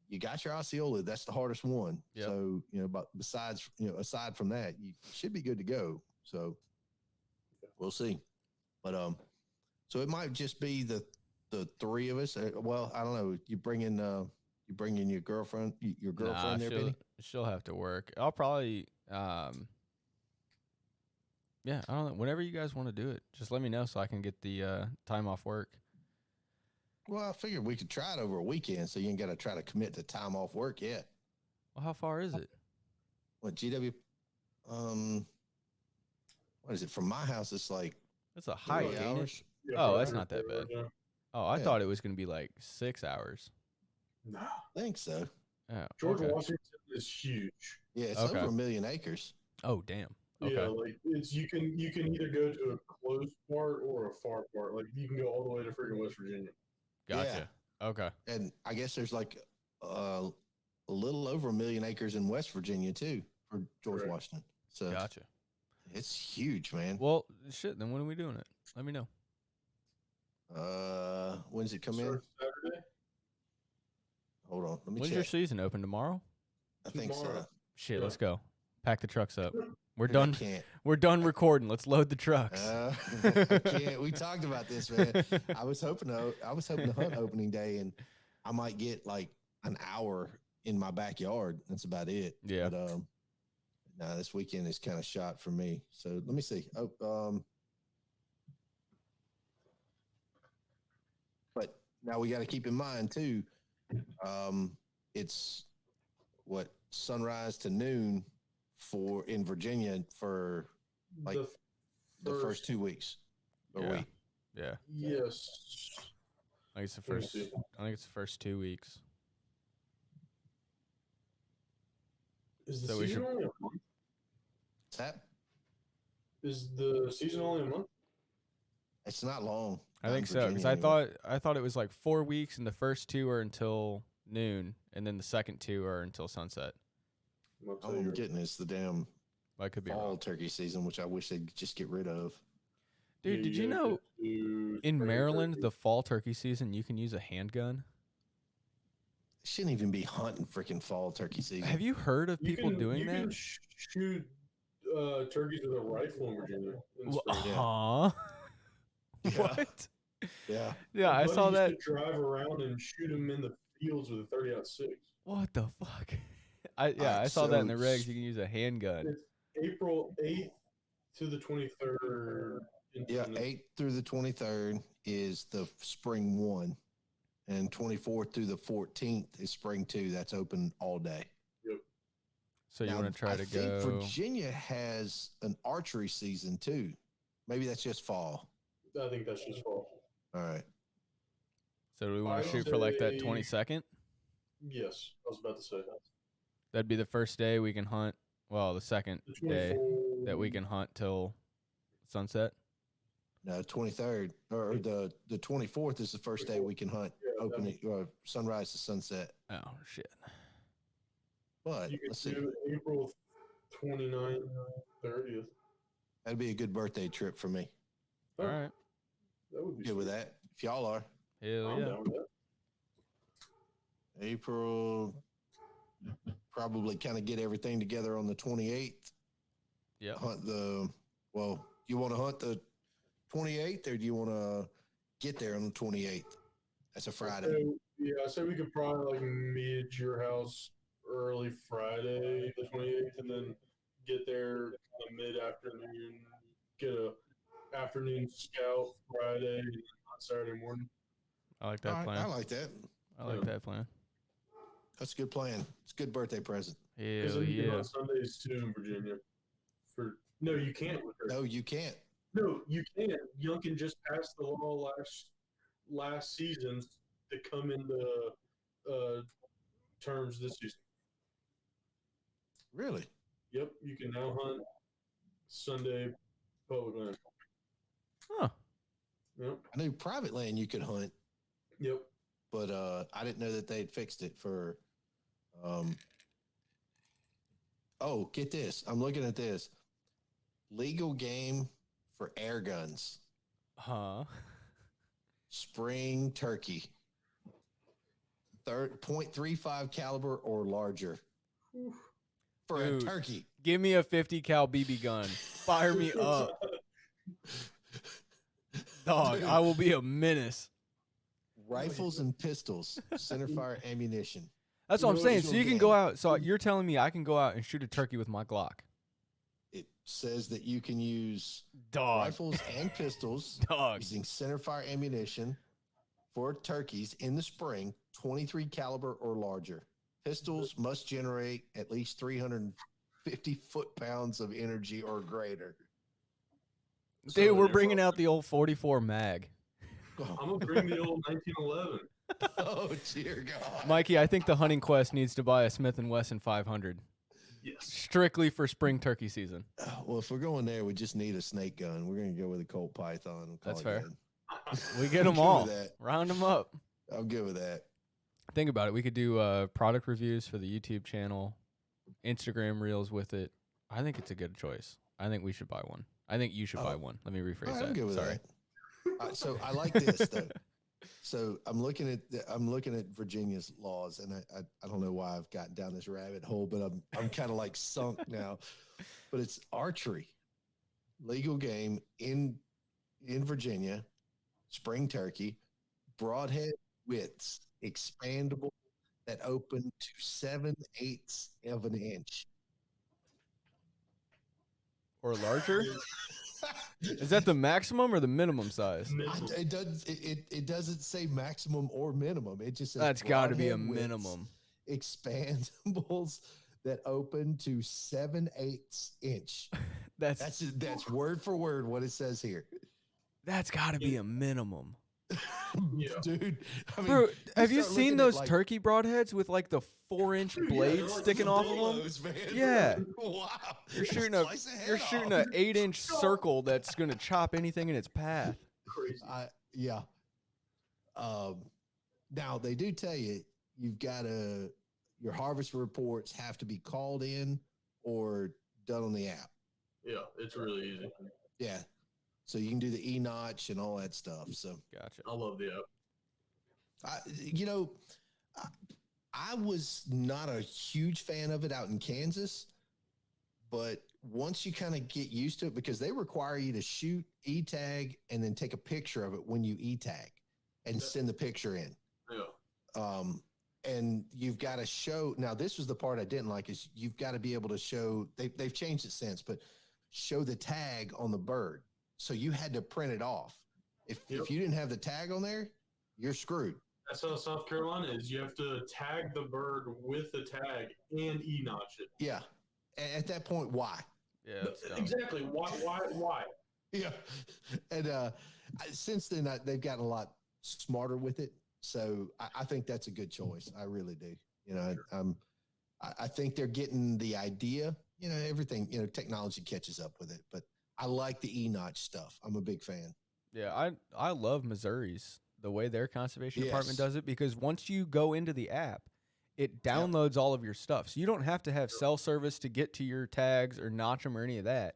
you got your Osceola. That's the hardest one. Yep. So but besides, aside from that, you should be good to go. So. We'll see. But so it might just be the three of us. Well, I don't know. You bring in your girlfriend there, Benny? She'll have to work. I'll probably yeah, I don't know. Whenever you guys want to do it, just let me know so I can get the time off work. Well, I figured we could try it over a weekend, so you ain't got to try to commit to time off work yet. Well, how far is it? What, GW? What is it? From my house, it's like It's a hike, 3 ain't it? hours. Yeah, Oh, for that's hiking not that boots, bad. yeah. Oh, I Yeah. thought it was going to be like 6 hours. No. I think so. Oh, George okay. Washington is huge. Yeah, it's Okay. over 1 million acres. Oh, damn. Okay. Yeah, like you can either go to a close part or a far part. Like you can go all the way to freaking West Virginia. Gotcha. Okay. And I guess there's like a little over 1 million acres in West Virginia too for George Correct. Washington. So Gotcha. it's huge, man. Well, shit, then when are we doing it? Let me know. When's it come in? Starts Saturday. Hold on, let me When's check. your season open tomorrow? I think so. Tomorrow. Shit, Yeah. let's go. Pack the trucks up. We're I done. can't. We're done recording. Let's load the trucks. I can't. We talked about this, man. I was hoping to hunt opening day, and I might get like an hour in my backyard. That's about it. Yeah. But no, this weekend is kind of shot for me. So let me see. But now we got to keep in mind too. It's what, sunrise to noon in Virginia for like the first 2 weeks or Yeah. week. Yeah. Yes. I think it's the Let me first. see. I think it's the first 2 weeks. Is the So we season should- only a month? Is that? Is the season only a month? It's not long. I Not in think so because Virginia anyway. I thought it was like 4 weeks, and the first 2 are until noon, and then the second 2 are until sunset. I'll tell All I'm you. getting is the damn I could be fall wrong. turkey season, which I wish they'd just get rid of. Dude, Yeah, did you gotta know get to in spring Maryland turkey. the fall turkey season you can use a handgun? Shouldn't even be hunting freaking fall turkey season. Have you heard of You people can- doing you that? can shoot turkeys with a rifle in Virginia. In spring. Huh? Yeah. What? Yeah. Yeah, I Buddy saw used that. to drive around and shoot them in the fields with a 30-06. What the fuck? I saw that in the regs. You can use a handgun. It's April 8th to the 23rd. Yeah. 8th through the 23rd is the spring one, and 24th through the 14th is spring two. That's open all day. So you Now, want to try I to think go? Virginia has an archery season too. Maybe that's just fall. I think that's just fall. All right. So do we want I to shoot for like that say- 22nd? Yes, I was about to say. That'd be the first day we can hunt. Well, the second The day 24 that we can hunt till sunset. No, 23rd or the 24th is the first day we can hunt. Yeah, Opening sunrise to sunset. Oh shit! But You could let's see. do April 29th, 30th. That'd be a good birthday trip for me. All right. That would be Good with sweet. that. If y'all are. Hell I'm yeah. down with that. April, probably kind of get everything together on the 28th. Yep. Hunt you want to hunt the 28th or do you want to get there on the 28th? That's a Friday. So, yeah, so we could probably like meet at your house early Friday, the 28th, and then get there kind of mid-afternoon, get a afternoon scout Friday and on Saturday morning. I like All that right, plan. I like that. I like that plan. That's a good plan. It's a good birthday present. Because Hell then you can yeah. hunt Sundays too in Virginia. No, you can't with her. No, you can't. No, you can't. Youngkin just passed the law last season to come into terms this season. Really? Yep, you can now hunt Sunday public land. Huh. Yep, I knew private land you could hunt, yep. but I didn't know that they'd fixed it for. Oh, get this! I'm looking at this. Legal game for air guns. Huh. Spring turkey. .35 caliber or larger. For Dude. a turkey. Give me a 50 cal BB gun. Fire me up. Dog, Dude. I will be a menace. Rifles and pistols. Centerfire ammunition. That's what I'm saying. So Legal you can game. go out. So you're telling me I can go out and shoot a turkey with my Glock? It says that you can use Dog. rifles and pistols Dog. using centerfire ammunition for turkeys in the spring, 23 caliber or larger. Pistols must generate at least 350 foot-pounds of energy or greater. Dude, we're bringing out the old 44 mag. I'm gonna bring the old 1911. Oh, dear God. Mikey, I think the Hunting Quest needs to buy a Smith & Wesson 500. Yes. Strictly for spring turkey season. Well, if we're going there, we just need a snake gun. We're going to go with a Colt Python. and call That's it fair. good. We get them I'm good all. with that. Round them up. I'm good with that. Think about it. We could do product reviews for the YouTube channel, Instagram reels with it. I think it's a good choice. I think we should buy one. I think you should buy one. Let me rephrase All right, that. I'm good with Sorry. that. So I like this though. So I'm looking at Virginia's laws, and I don't know why I've gotten down this rabbit hole, but I'm kind of like sunk now. But it's archery, legal game in Virginia, spring turkey, broadhead widths, expandable that open to 7/8 of an inch. Or larger? Is that the maximum or the minimum size? It doesn't say maximum or minimum. It just says That's got to be a broadhead widths, minimum. expandables that open to 7/8 inch. That's word for word what it says here. That's got to be a minimum. Yeah. Dude, I mean, Bro, have you start seen looking at, those like, turkey broadheads with like the 4-inch Dude, yeah, blades they're like sticking off of them? Pillows, man. Yeah. Wow. You're shooting Slice the head an off. 8-inch circle that's gonna chop anything in its path. Crazy. Yeah. Now they do tell you you've got your harvest reports have to be called in or done on the app. Yeah, it's really easy. Yeah. So you can do the e-notch and all that stuff. So Gotcha. I love the app. I was not a huge fan of it out in Kansas, but once you kind of get used to it, because they require you to shoot, e-tag, and then take a picture of it when you e-tag and send the picture in. Yeah. And you've got to show. Now, this was the part I didn't like is you've got to be able to show. They've changed it since, but show the tag on the bird. So you had to print it off. If you didn't have the tag on there, you're screwed. That's how South Carolina is. You have to tag the bird with the tag and e-notch it. Yeah. At that point, why? Yeah, that's dumb. Exactly. Why? Yeah. And since then, they've gotten a lot smarter with it. So I think that's a good choice. I really do. I think they're getting the idea. You know, everything, you know, technology catches up with it. But I like the E-notch stuff. I'm a big fan. Yeah, I love Missouri's, the way their conservation department Yes. does it, because once you go into the app, it downloads all of your stuff. So you don't have to have cell service to get to your tags or notch them or any of that.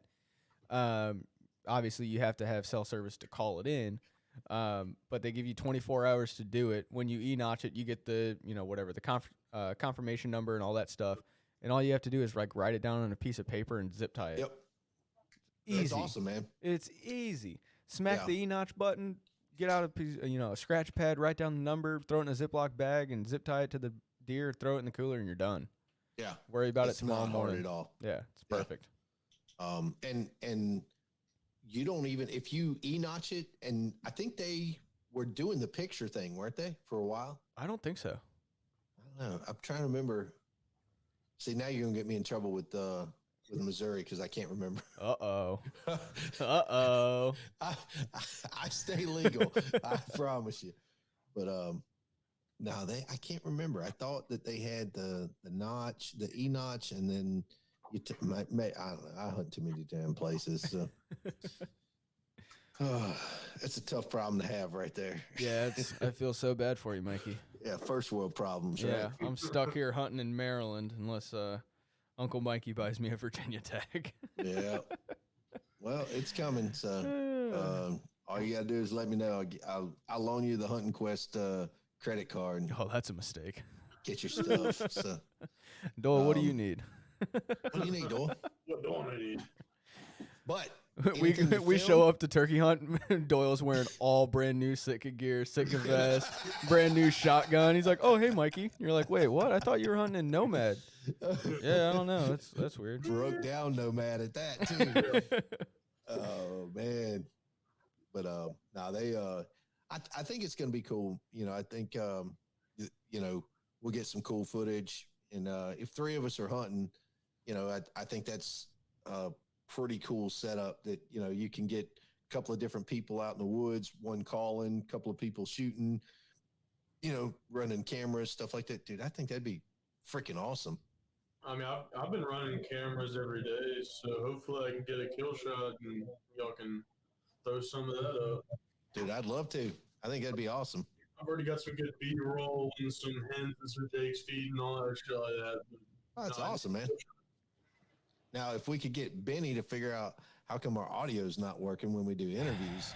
Obviously, you have to have cell service to call it in, but they give you 24 hours to do it. When you e-notch it, you get the, you know, whatever, the confirmation number and all that stuff. And all you have to do is like write it down on a piece of paper and zip tie it. Yep. Easy. That's awesome, man. It's easy. Smack Yeah. the e-notch button, get out a piece, a scratch pad, write down the number, throw it in a Ziploc bag, and zip tie it to the deer, throw it in the cooler, and you're done. Yeah. Worry about It's it tomorrow not hard morning. at all. Yeah, it's Yeah. perfect. And you don't even, if you e-notch it, and I think they were doing the picture thing, weren't they, for a while? I don't think so. I don't know. I'm trying to remember. See, now you're gonna get me in trouble with Missouri because I can't remember. Uh-oh. Uh-oh. I stay legal. I promise you. But no, I can't remember. I thought that they had the notch, the e-notch, and then I don't know. I hunt too many damn places. So. It's a tough problem to have right there. Yeah, I feel so bad for you, Mikey. Yeah, first world problems, Yeah, right? I'm stuck here hunting in Maryland unless Uncle Mikey buys me a Virginia tag. Yeah. Well, it's coming. So all you gotta do is let me know. I'll loan you the Hunting Quest credit card. And Oh, that's a mistake. get your stuff. So Doyle, what do you need? what do you need, Doyle? What don't I need? But we anything to we film? show up to turkey hunt. Doyle's wearing all brand new Sitka gear, Sitka vest, brand new shotgun. He's like, "Oh, hey, Mikey." You're like, "Wait, what? I thought you were hunting in Nomad." Yeah, I don't know. That's weird. Broke down Nomad at that too. Oh man. But now they I think it's gonna be cool. You know, I think you know, we'll get some cool footage. And if three of us are hunting, you know, I think that's pretty cool setup that, you know, you can get a couple of different people out in the woods, one calling, a couple of people shooting, you know, running cameras, stuff like that. Dude, I think that'd be freaking awesome. I mean, I've been running cameras every day, so hopefully I can get a kill shot and y'all can throw some of that up. Dude, I'd love to. I think that'd be awesome. I've already got some good B-roll and some hens and some jakes feed and all that shit like that. Oh, that's No, awesome, man. Now, if we could get Benny to figure out how come our audio is not working when we do interviews.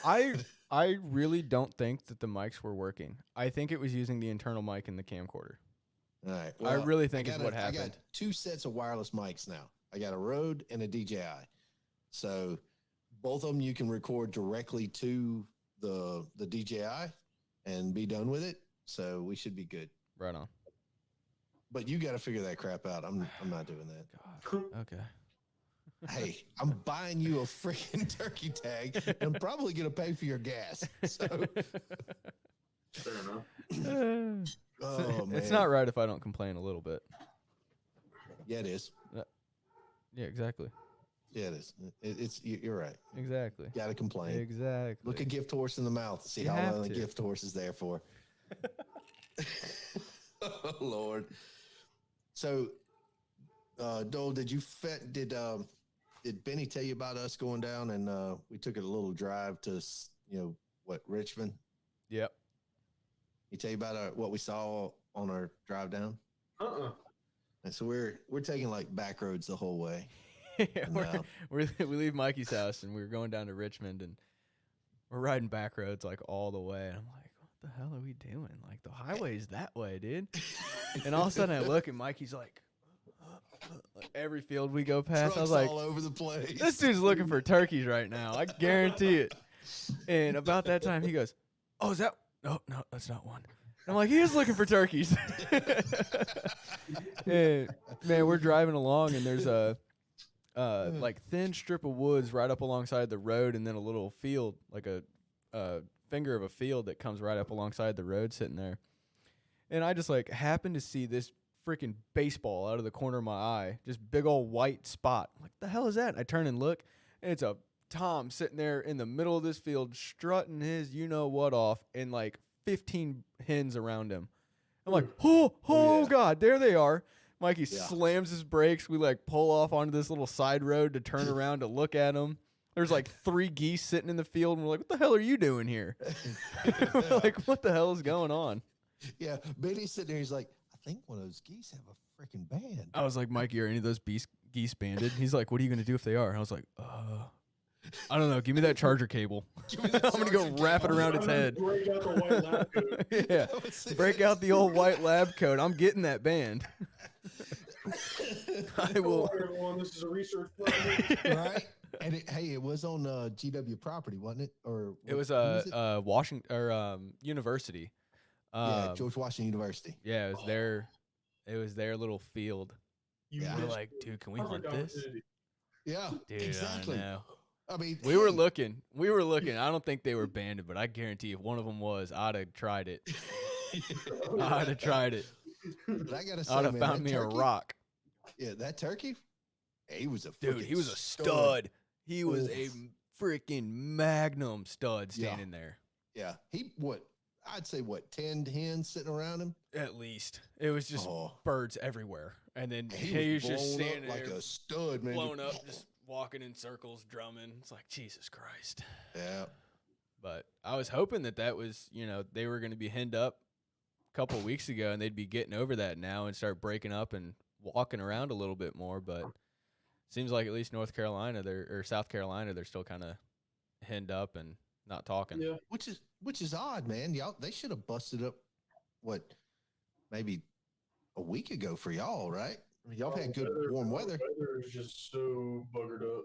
I really don't think that the mics were working. I think it was using the internal mic in the camcorder. All right. I really think it's what I happened. got two sets of wireless mics now. I got a Rode and a DJI. So both of them you can record directly to the DJI and be done with it. So we should be good. Right on. But you got to figure that crap out. I'm not doing that. God. Okay. Hey, I'm buying you a freaking turkey tag. And I'm probably going to pay for your gas. So, Fair enough. oh man, It's not right if I don't complain a little bit. Yeah, it is. Yeah, exactly. Yeah, it is. It's you're right. Exactly. Got to complain. Exactly. Look a gift horse in the mouth. See You how have long the to. gift horse is there for. Oh Lord. So, Dole, did Benny tell you about us going down and we took a little drive to Richmond? Yep. He tell you about what we saw on our drive down? And so we're taking like back roads the whole way. We leave Mikey's house and we're going down to Richmond and we're riding back roads like all the way. And I'm like, what the hell are we doing? Like the highway's that way, dude. And all of a sudden I look and Mikey's like every field we go past, I was like, all over the place. this dude's looking for turkeys right now. I guarantee it. And about that time he goes, oh, is that? No, that's not one. I'm like, he is looking for turkeys. And, man, we're driving along and there's a like thin strip of woods right up alongside the road and then a little field, like a finger of a field that comes right up alongside the road sitting there. And I just like happened to see this freaking baseball out of the corner of my eye, just big old white spot. I'm like, the hell is that? And I turn and look, and it's a Tom sitting there in the middle of this field strutting his you-know-what off and like 15 hens around him. I'm like, oh yeah. God, there they are. Mikey Yeah. slams his brakes. We like pull off onto this little side road to turn around to look at them. There's like 3 geese sitting in the field, and we're like, what the hell are you doing here? We're like, what the hell is going on? Yeah, Benny's sitting there. He's like, I think one of those geese have a freaking band. I was like, Mikey, are any of those geese banded? He's like, what are you going to do if they are? I was like, I don't know. Give me that charger cable. I'm going to go wrap it around its head. Break out the white lab coat. Yeah. Break out the old white lab coat. I'm getting that band. I will. Hello, everyone. This is a research project. Right? And it was on GW property, wasn't it? Or It was Washington or University. yeah, George Washington University. Yeah, it was their little field. You Yeah. We're missed like, it. dude, can we Perfect hunt this? opportunity. Yeah, Dude, exactly. I know. I mean, We were looking. I don't think they were banded, but I guarantee if one of them was, I'd have tried it. I'd have tried it. But I gotta say, I'd have man, found that me a turkey- rock. Yeah, that turkey. He was a Dude, freaking he was a stud. He was a Oof. freaking magnum stud Yeah. standing there. Yeah, I'd say 10 hens sitting around him. At least. It was just Oh. birds everywhere. And then He he was was just blown standing up like there, a stud, man. blown up, just walking in circles, drumming. It's like, Jesus Christ. Yeah, But I was hoping that was, they were going to be henned up a couple of weeks ago and they'd be getting over that now and start breaking up and walking around a little bit more. But seems like at least North Carolina or South Carolina, they're still kind of henned up and not talking. Yeah. which is odd, man. They should have busted up maybe a week ago for y'all, right? I mean, y'all had good warm weather. The weather is just so buggered up.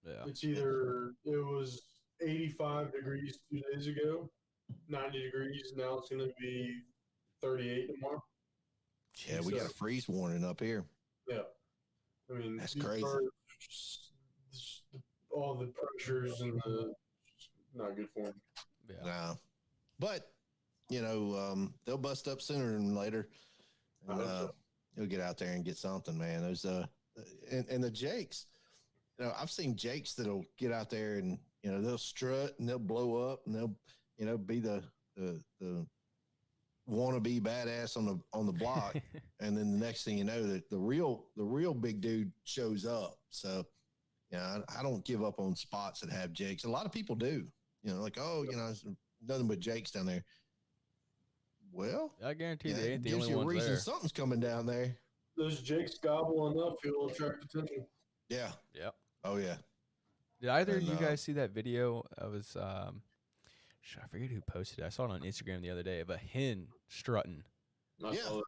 Yeah. It's either it was 85 degrees 2 days ago, 90 degrees. Now it's going to be 38 tomorrow. Yeah, we got a freeze warning up here. Yeah. I mean, That's these crazy. are all the pressures and not good for them. Yeah. No, but they'll bust up sooner than later. I And, hope so. You'll get out there and get something, man. Those and the jakes. I've seen jakes that'll get out there and they'll strut and they'll blow up and they'll be the wannabe badass on the block, and then the next thing you know, that the real big dude shows up. So I don't give up on spots that have jakes. A lot of people do. There's nothing but jakes down there. Well, I guarantee yeah, they it ain't the gives only you a ones reason there. something's coming down there. Those jakes gobble enough, it'll attract attention. Yeah. Yep. Oh yeah. Did either of And, you guys see that video? I was, I forget who posted it. I saw it on Instagram the other day of a hen strutting. I Yeah. saw it.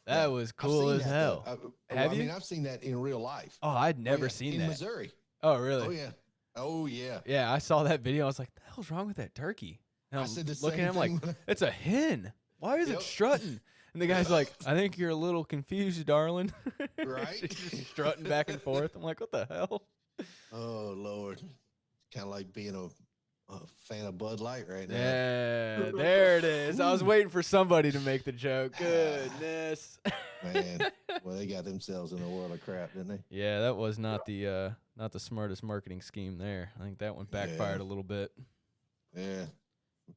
That Yeah. was I've cool seen as that, hell. though. Have I you? mean, I've seen that in real life. Oh, I'd Oh, never yeah, seen in that. Missouri. Oh, really? Oh yeah. Oh yeah. Yeah, I saw that video. I was like, "What the hell's wrong with that turkey?" And I I'm said the looking same at him like, thing. "It's a hen. Why is Yep. it strutting?" And the guy's like, "I think you're a little confused, darling." Right? She's just strutting back and forth. I'm like, "What the hell?" Oh Lord. Kind of like being a fan of Bud Light right now. Yeah, there it is. I was waiting for somebody to make the joke. Goodness. Man. Well, they got themselves in a world of crap, didn't they? Yeah, that was not the smartest marketing scheme there. I think that one backfired a little bit. Yeah.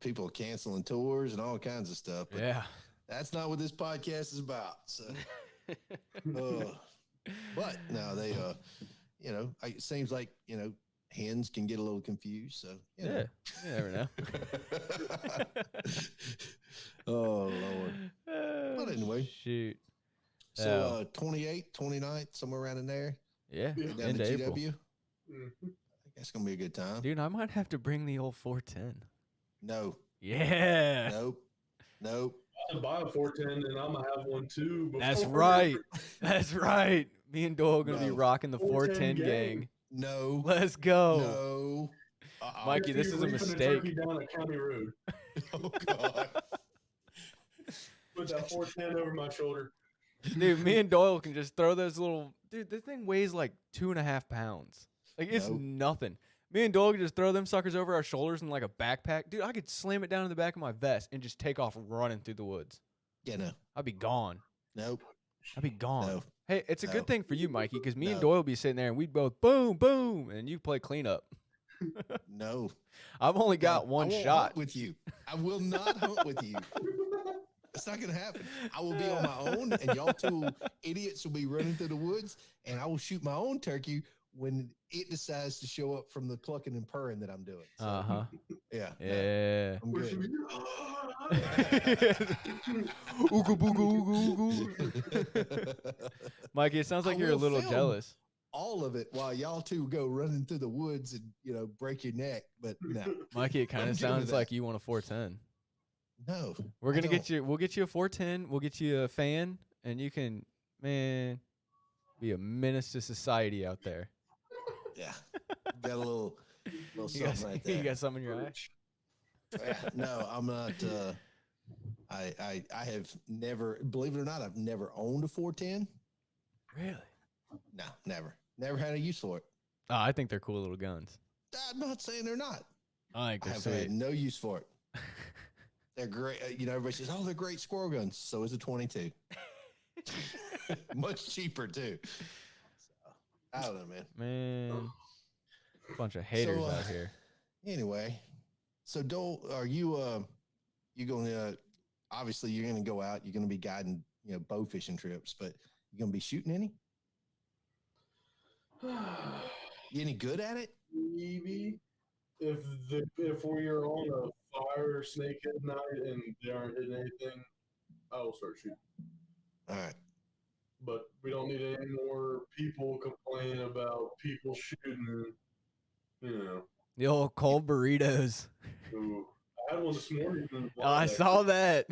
People canceling tours and all kinds of stuff. But Yeah. that's not what this podcast is about. So, but no, they, it seems like, hens can get a little confused. So, Yeah. You never know. Oh, Lord. But anyway. Shoot. So, 28th, 29th, somewhere around in there, Yeah. down End to of April. GW. Mhm. I think that's going to be a good time. Dude, I might have to bring the old 410. No, Yeah. nope. I'll buy a 410 and I'm going to have one too. That's before- right. That's right. Me and Doyle are going to be No. rocking the 410 410 gang. gang. No. Let's go. No. Mikey, this is a Reaping mistake. turkey down a county road. Oh, God. Put that 410 over my shoulder. Dude, me and Doyle can just throw those little. Dude, this thing weighs like 2.5 pounds. Like, it's Nope. nothing. Me and Doyle can just throw them suckers over our shoulders in like a backpack. Dude, I could slam it down in the back of my vest and just take off running through the woods. Yeah, no. I'd be gone. Nope. I'd be gone. No. Hey, it's a No. good thing for you, Mikey, because me and No. Doyle would be sitting there and we'd both boom, boom, and you play cleanup. No. I've only got No, one I won't shot. hunt with you. I will not hunt with you. It's not going to happen. I will be on my own, and y'all two idiots will be running through the woods, and I will shoot my own turkey when it decides to show up from the clucking and purring that I'm doing. So, yeah. Yeah. I'm good. Ooga booga ooga ooga. Mikey, it sounds like you're a little jealous. All of it while y'all two go running through the woods and break your neck. But no, Mikey, it kind of sounds like you want a 410. No, we're gonna get you. We'll get you a 410. We'll get you a fan, and you can, man, be a menace to society out there. Yeah, got a little something right there. You got something in your eye? Yeah, no, I'm not. I have never, believe it or not, I've never owned a 410. Really? No, never had a use for it. Oh, I think they're cool little guns. I'm not saying they're not. I have had no use for it. They're great. Everybody says, "Oh, they're great squirrel guns." So is a 22. Much cheaper too. So, I don't know, man. Bunch of haters out here. Anyway, so Dole, are you going to? Obviously, you're going to go out. You're going to be guiding, bow fishing trips, but you going to be shooting any? You any good at it? Maybe. If we are on a fire snakehead night and they aren't hitting anything, I will start shooting. All right. But we don't need any more people complaining about people shooting, The old cold burritos. Ooh, I had one this morning. I saw that.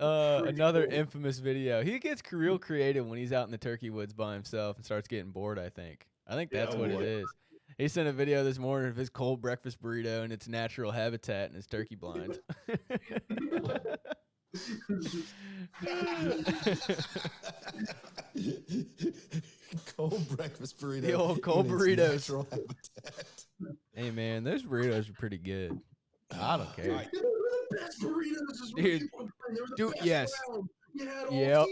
Another infamous video. He gets real creative when he's out in the turkey woods by himself and starts getting bored, I think that's what it is. He sent a video this morning of his cold breakfast burrito in its natural habitat and his turkey blind. Cold breakfast burrito. The old cold burritos. Hey man, those burritos are pretty good. I don't care. Right. Best burritos dude, yes. Yep.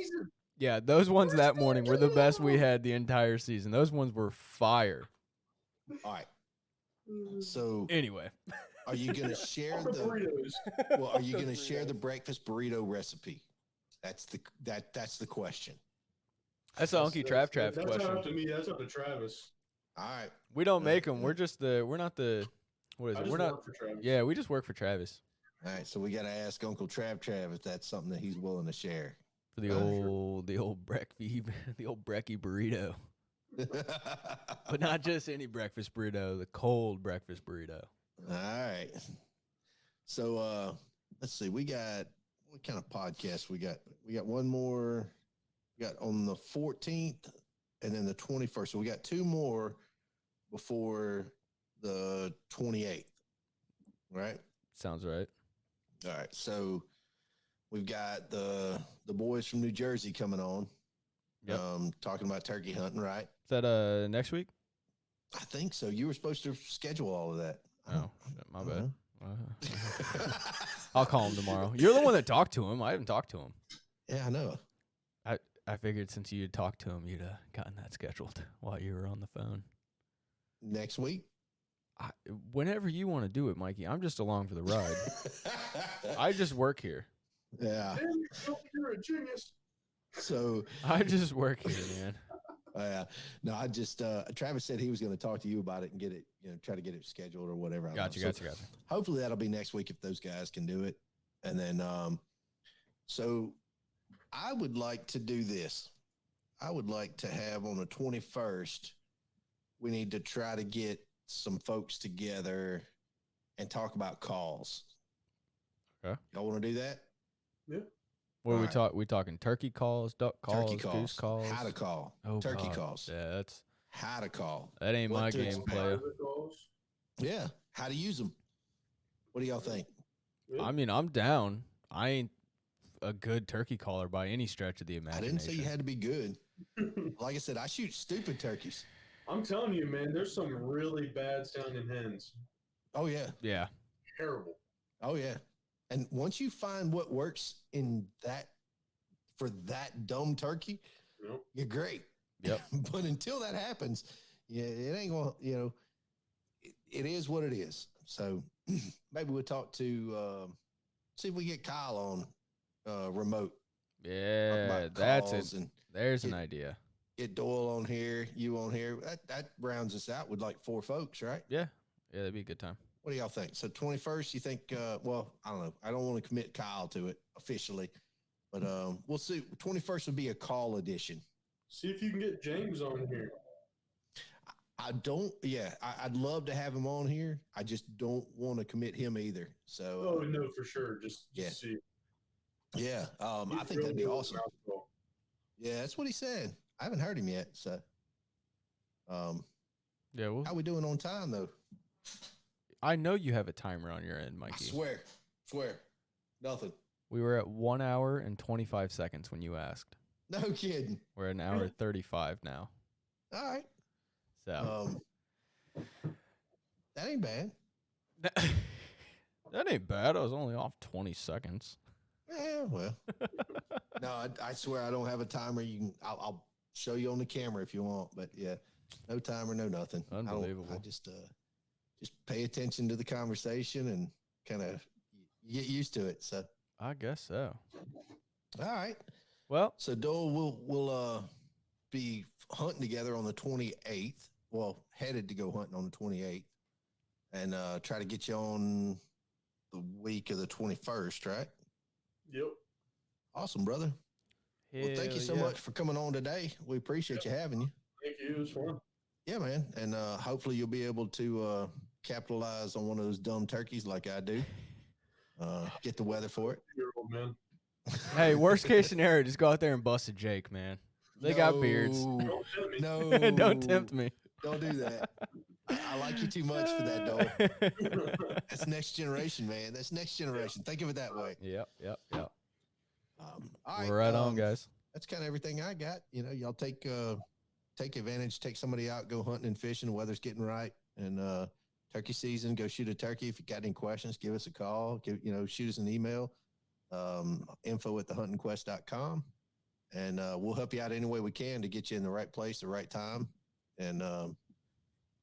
Yeah, those ones that morning were the best we had the entire season. Those ones were fire. All right. So anyway, are you going to share Are you going to share the breakfast burrito recipe? That's the question. That's the Unky Trav question. That's not up to me. That's up to Travis. All right. We don't make them. We're not the. What is it? We're not. Yeah, we just work for Travis. All right, so we got to ask Uncle Trav if that's something that he's willing to share. For the old brecky burrito. But not just any breakfast burrito, the cold breakfast burrito. All right. So let's see. We got what kind of podcast we got? We got one more. We got on the 14th and then the 21st. So we got two more before the 28th. Right? Sounds right. All right. So we've got the boys from New Jersey coming on. Yep. Talking about turkey hunting, right? Is that next week? I think so. You were supposed to schedule all of that. Oh, my bad. I'll call him tomorrow. You're the one that talked to him. I haven't talked to him. Yeah, I know. I figured since you had talked to him, you'd gotten that scheduled while you were on the phone. Next week? Whenever you want to do it, Mikey. I'm just along for the ride. I just work here. Yeah. You're a genius. So I just work here, man. No, I just Travis said he was going to talk to you about it and get it, try to get it scheduled or whatever. Gotcha. Hopefully that'll be next week if those guys can do it. And then, so I would like to do this. I would like to have on the 21st, we need to try to get some folks together and talk about calls. Okay. Y'all want to do that? Yeah. What are we talking turkey calls, duck calls, goose calls? How to call. Turkey calls. Yeah, that's how to call. That ain't my game, player. Yeah. How to use them. What do y'all think? I mean, I'm down. I ain't a good turkey caller by any stretch of the imagination. I didn't say you had to be good. Like I said, I shoot stupid turkeys. I'm telling you, man, there's some really bad sounding hens. Oh, yeah. Yeah. Terrible. Oh, yeah. And once you find what works for that dumb turkey, you're great. Yep. But until that happens, it ain't going to, it is what it is. So maybe we'll talk to see if we get Kyle on remote. Yeah, there's an idea. Get Doyle on here, you on here. That rounds us out with like 4 folks, right? Yeah, that'd be a good time. What do y'all think? So 21st, you think? Well, I don't know. I don't want to commit Kyle to it officially, but we'll see. 21st would be a call edition. See if you can get James on here. I don't. Yeah, I'd love to have him on here. I just don't want to commit him either. So. Oh no, for sure. Just see. Yeah, I think that'd be awesome. Yeah, that's what he said. I haven't heard him yet. So. Yeah. Well, how we doing on time though? I know you have a timer on your end, Mikey. I swear, nothing. We were at 1 hour and 25 seconds when you asked. No kidding. We're at an hour 35 now. All right. So that ain't bad. That ain't bad. I was only off 20 seconds. Yeah, well. No, I swear I don't have a timer. I'll show you on the camera if you want, but yeah, no timer, no nothing. Unbelievable. I just pay attention to the conversation and kind of get used to it. So I guess so. All right. Well, so Doyle, we'll be hunting together on the 28th. Well, headed to go hunting on the 28th, and try to get you on the week of the 21st, right? Yep. Awesome, brother. Well, thank you so much for coming on today. We appreciate you having you. Thank you. It was fun. Yeah, man. And hopefully you'll be able to capitalize on one of those dumb turkeys like I do. Get the weather for it. You're old man. Hey, worst case scenario, just go out there and bust a Jake, man. They got beards. Don't tempt me. No. Don't tempt me. Don't do that. I like you too much for that, Doyle. That's next generation, man. That's next generation. Think of it that way. Yep. All right. Right on, guys. That's kind of everything I got. You know, y'all take advantage, take somebody out, go hunting and fishing. The weather's getting right. And turkey season, go shoot a turkey. If you got any questions, give us a call. Shoot us an email. info@thehuntingquest.com. And we'll help you out any way we can to get you in the right place, the right time. And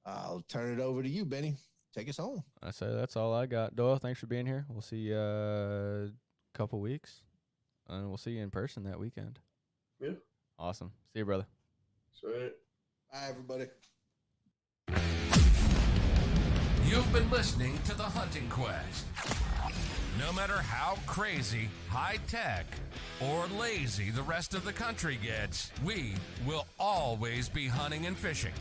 I'll turn it over to you, Benny. Take us home. I say that's all I got. Doyle, thanks for being here. We'll see you a couple weeks. And we'll see you in person that weekend. Yeah. Awesome. See you, brother. Sweet. Bye, everybody. You've been listening to The Hunting Quest. No matter how crazy, high-tech, or lazy the rest of the country gets, we will always be hunting and fishing.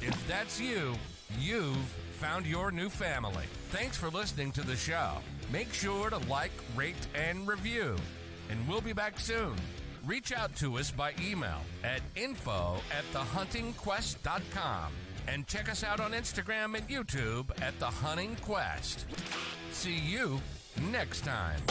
If that's you, you've found your new family. Thanks for listening to the show. Make sure to like, rate, and review. And we'll be back soon. Reach out to us by email at info@thehuntingquest.com. And check us out on Instagram and YouTube at The Hunting Quest. See you next time.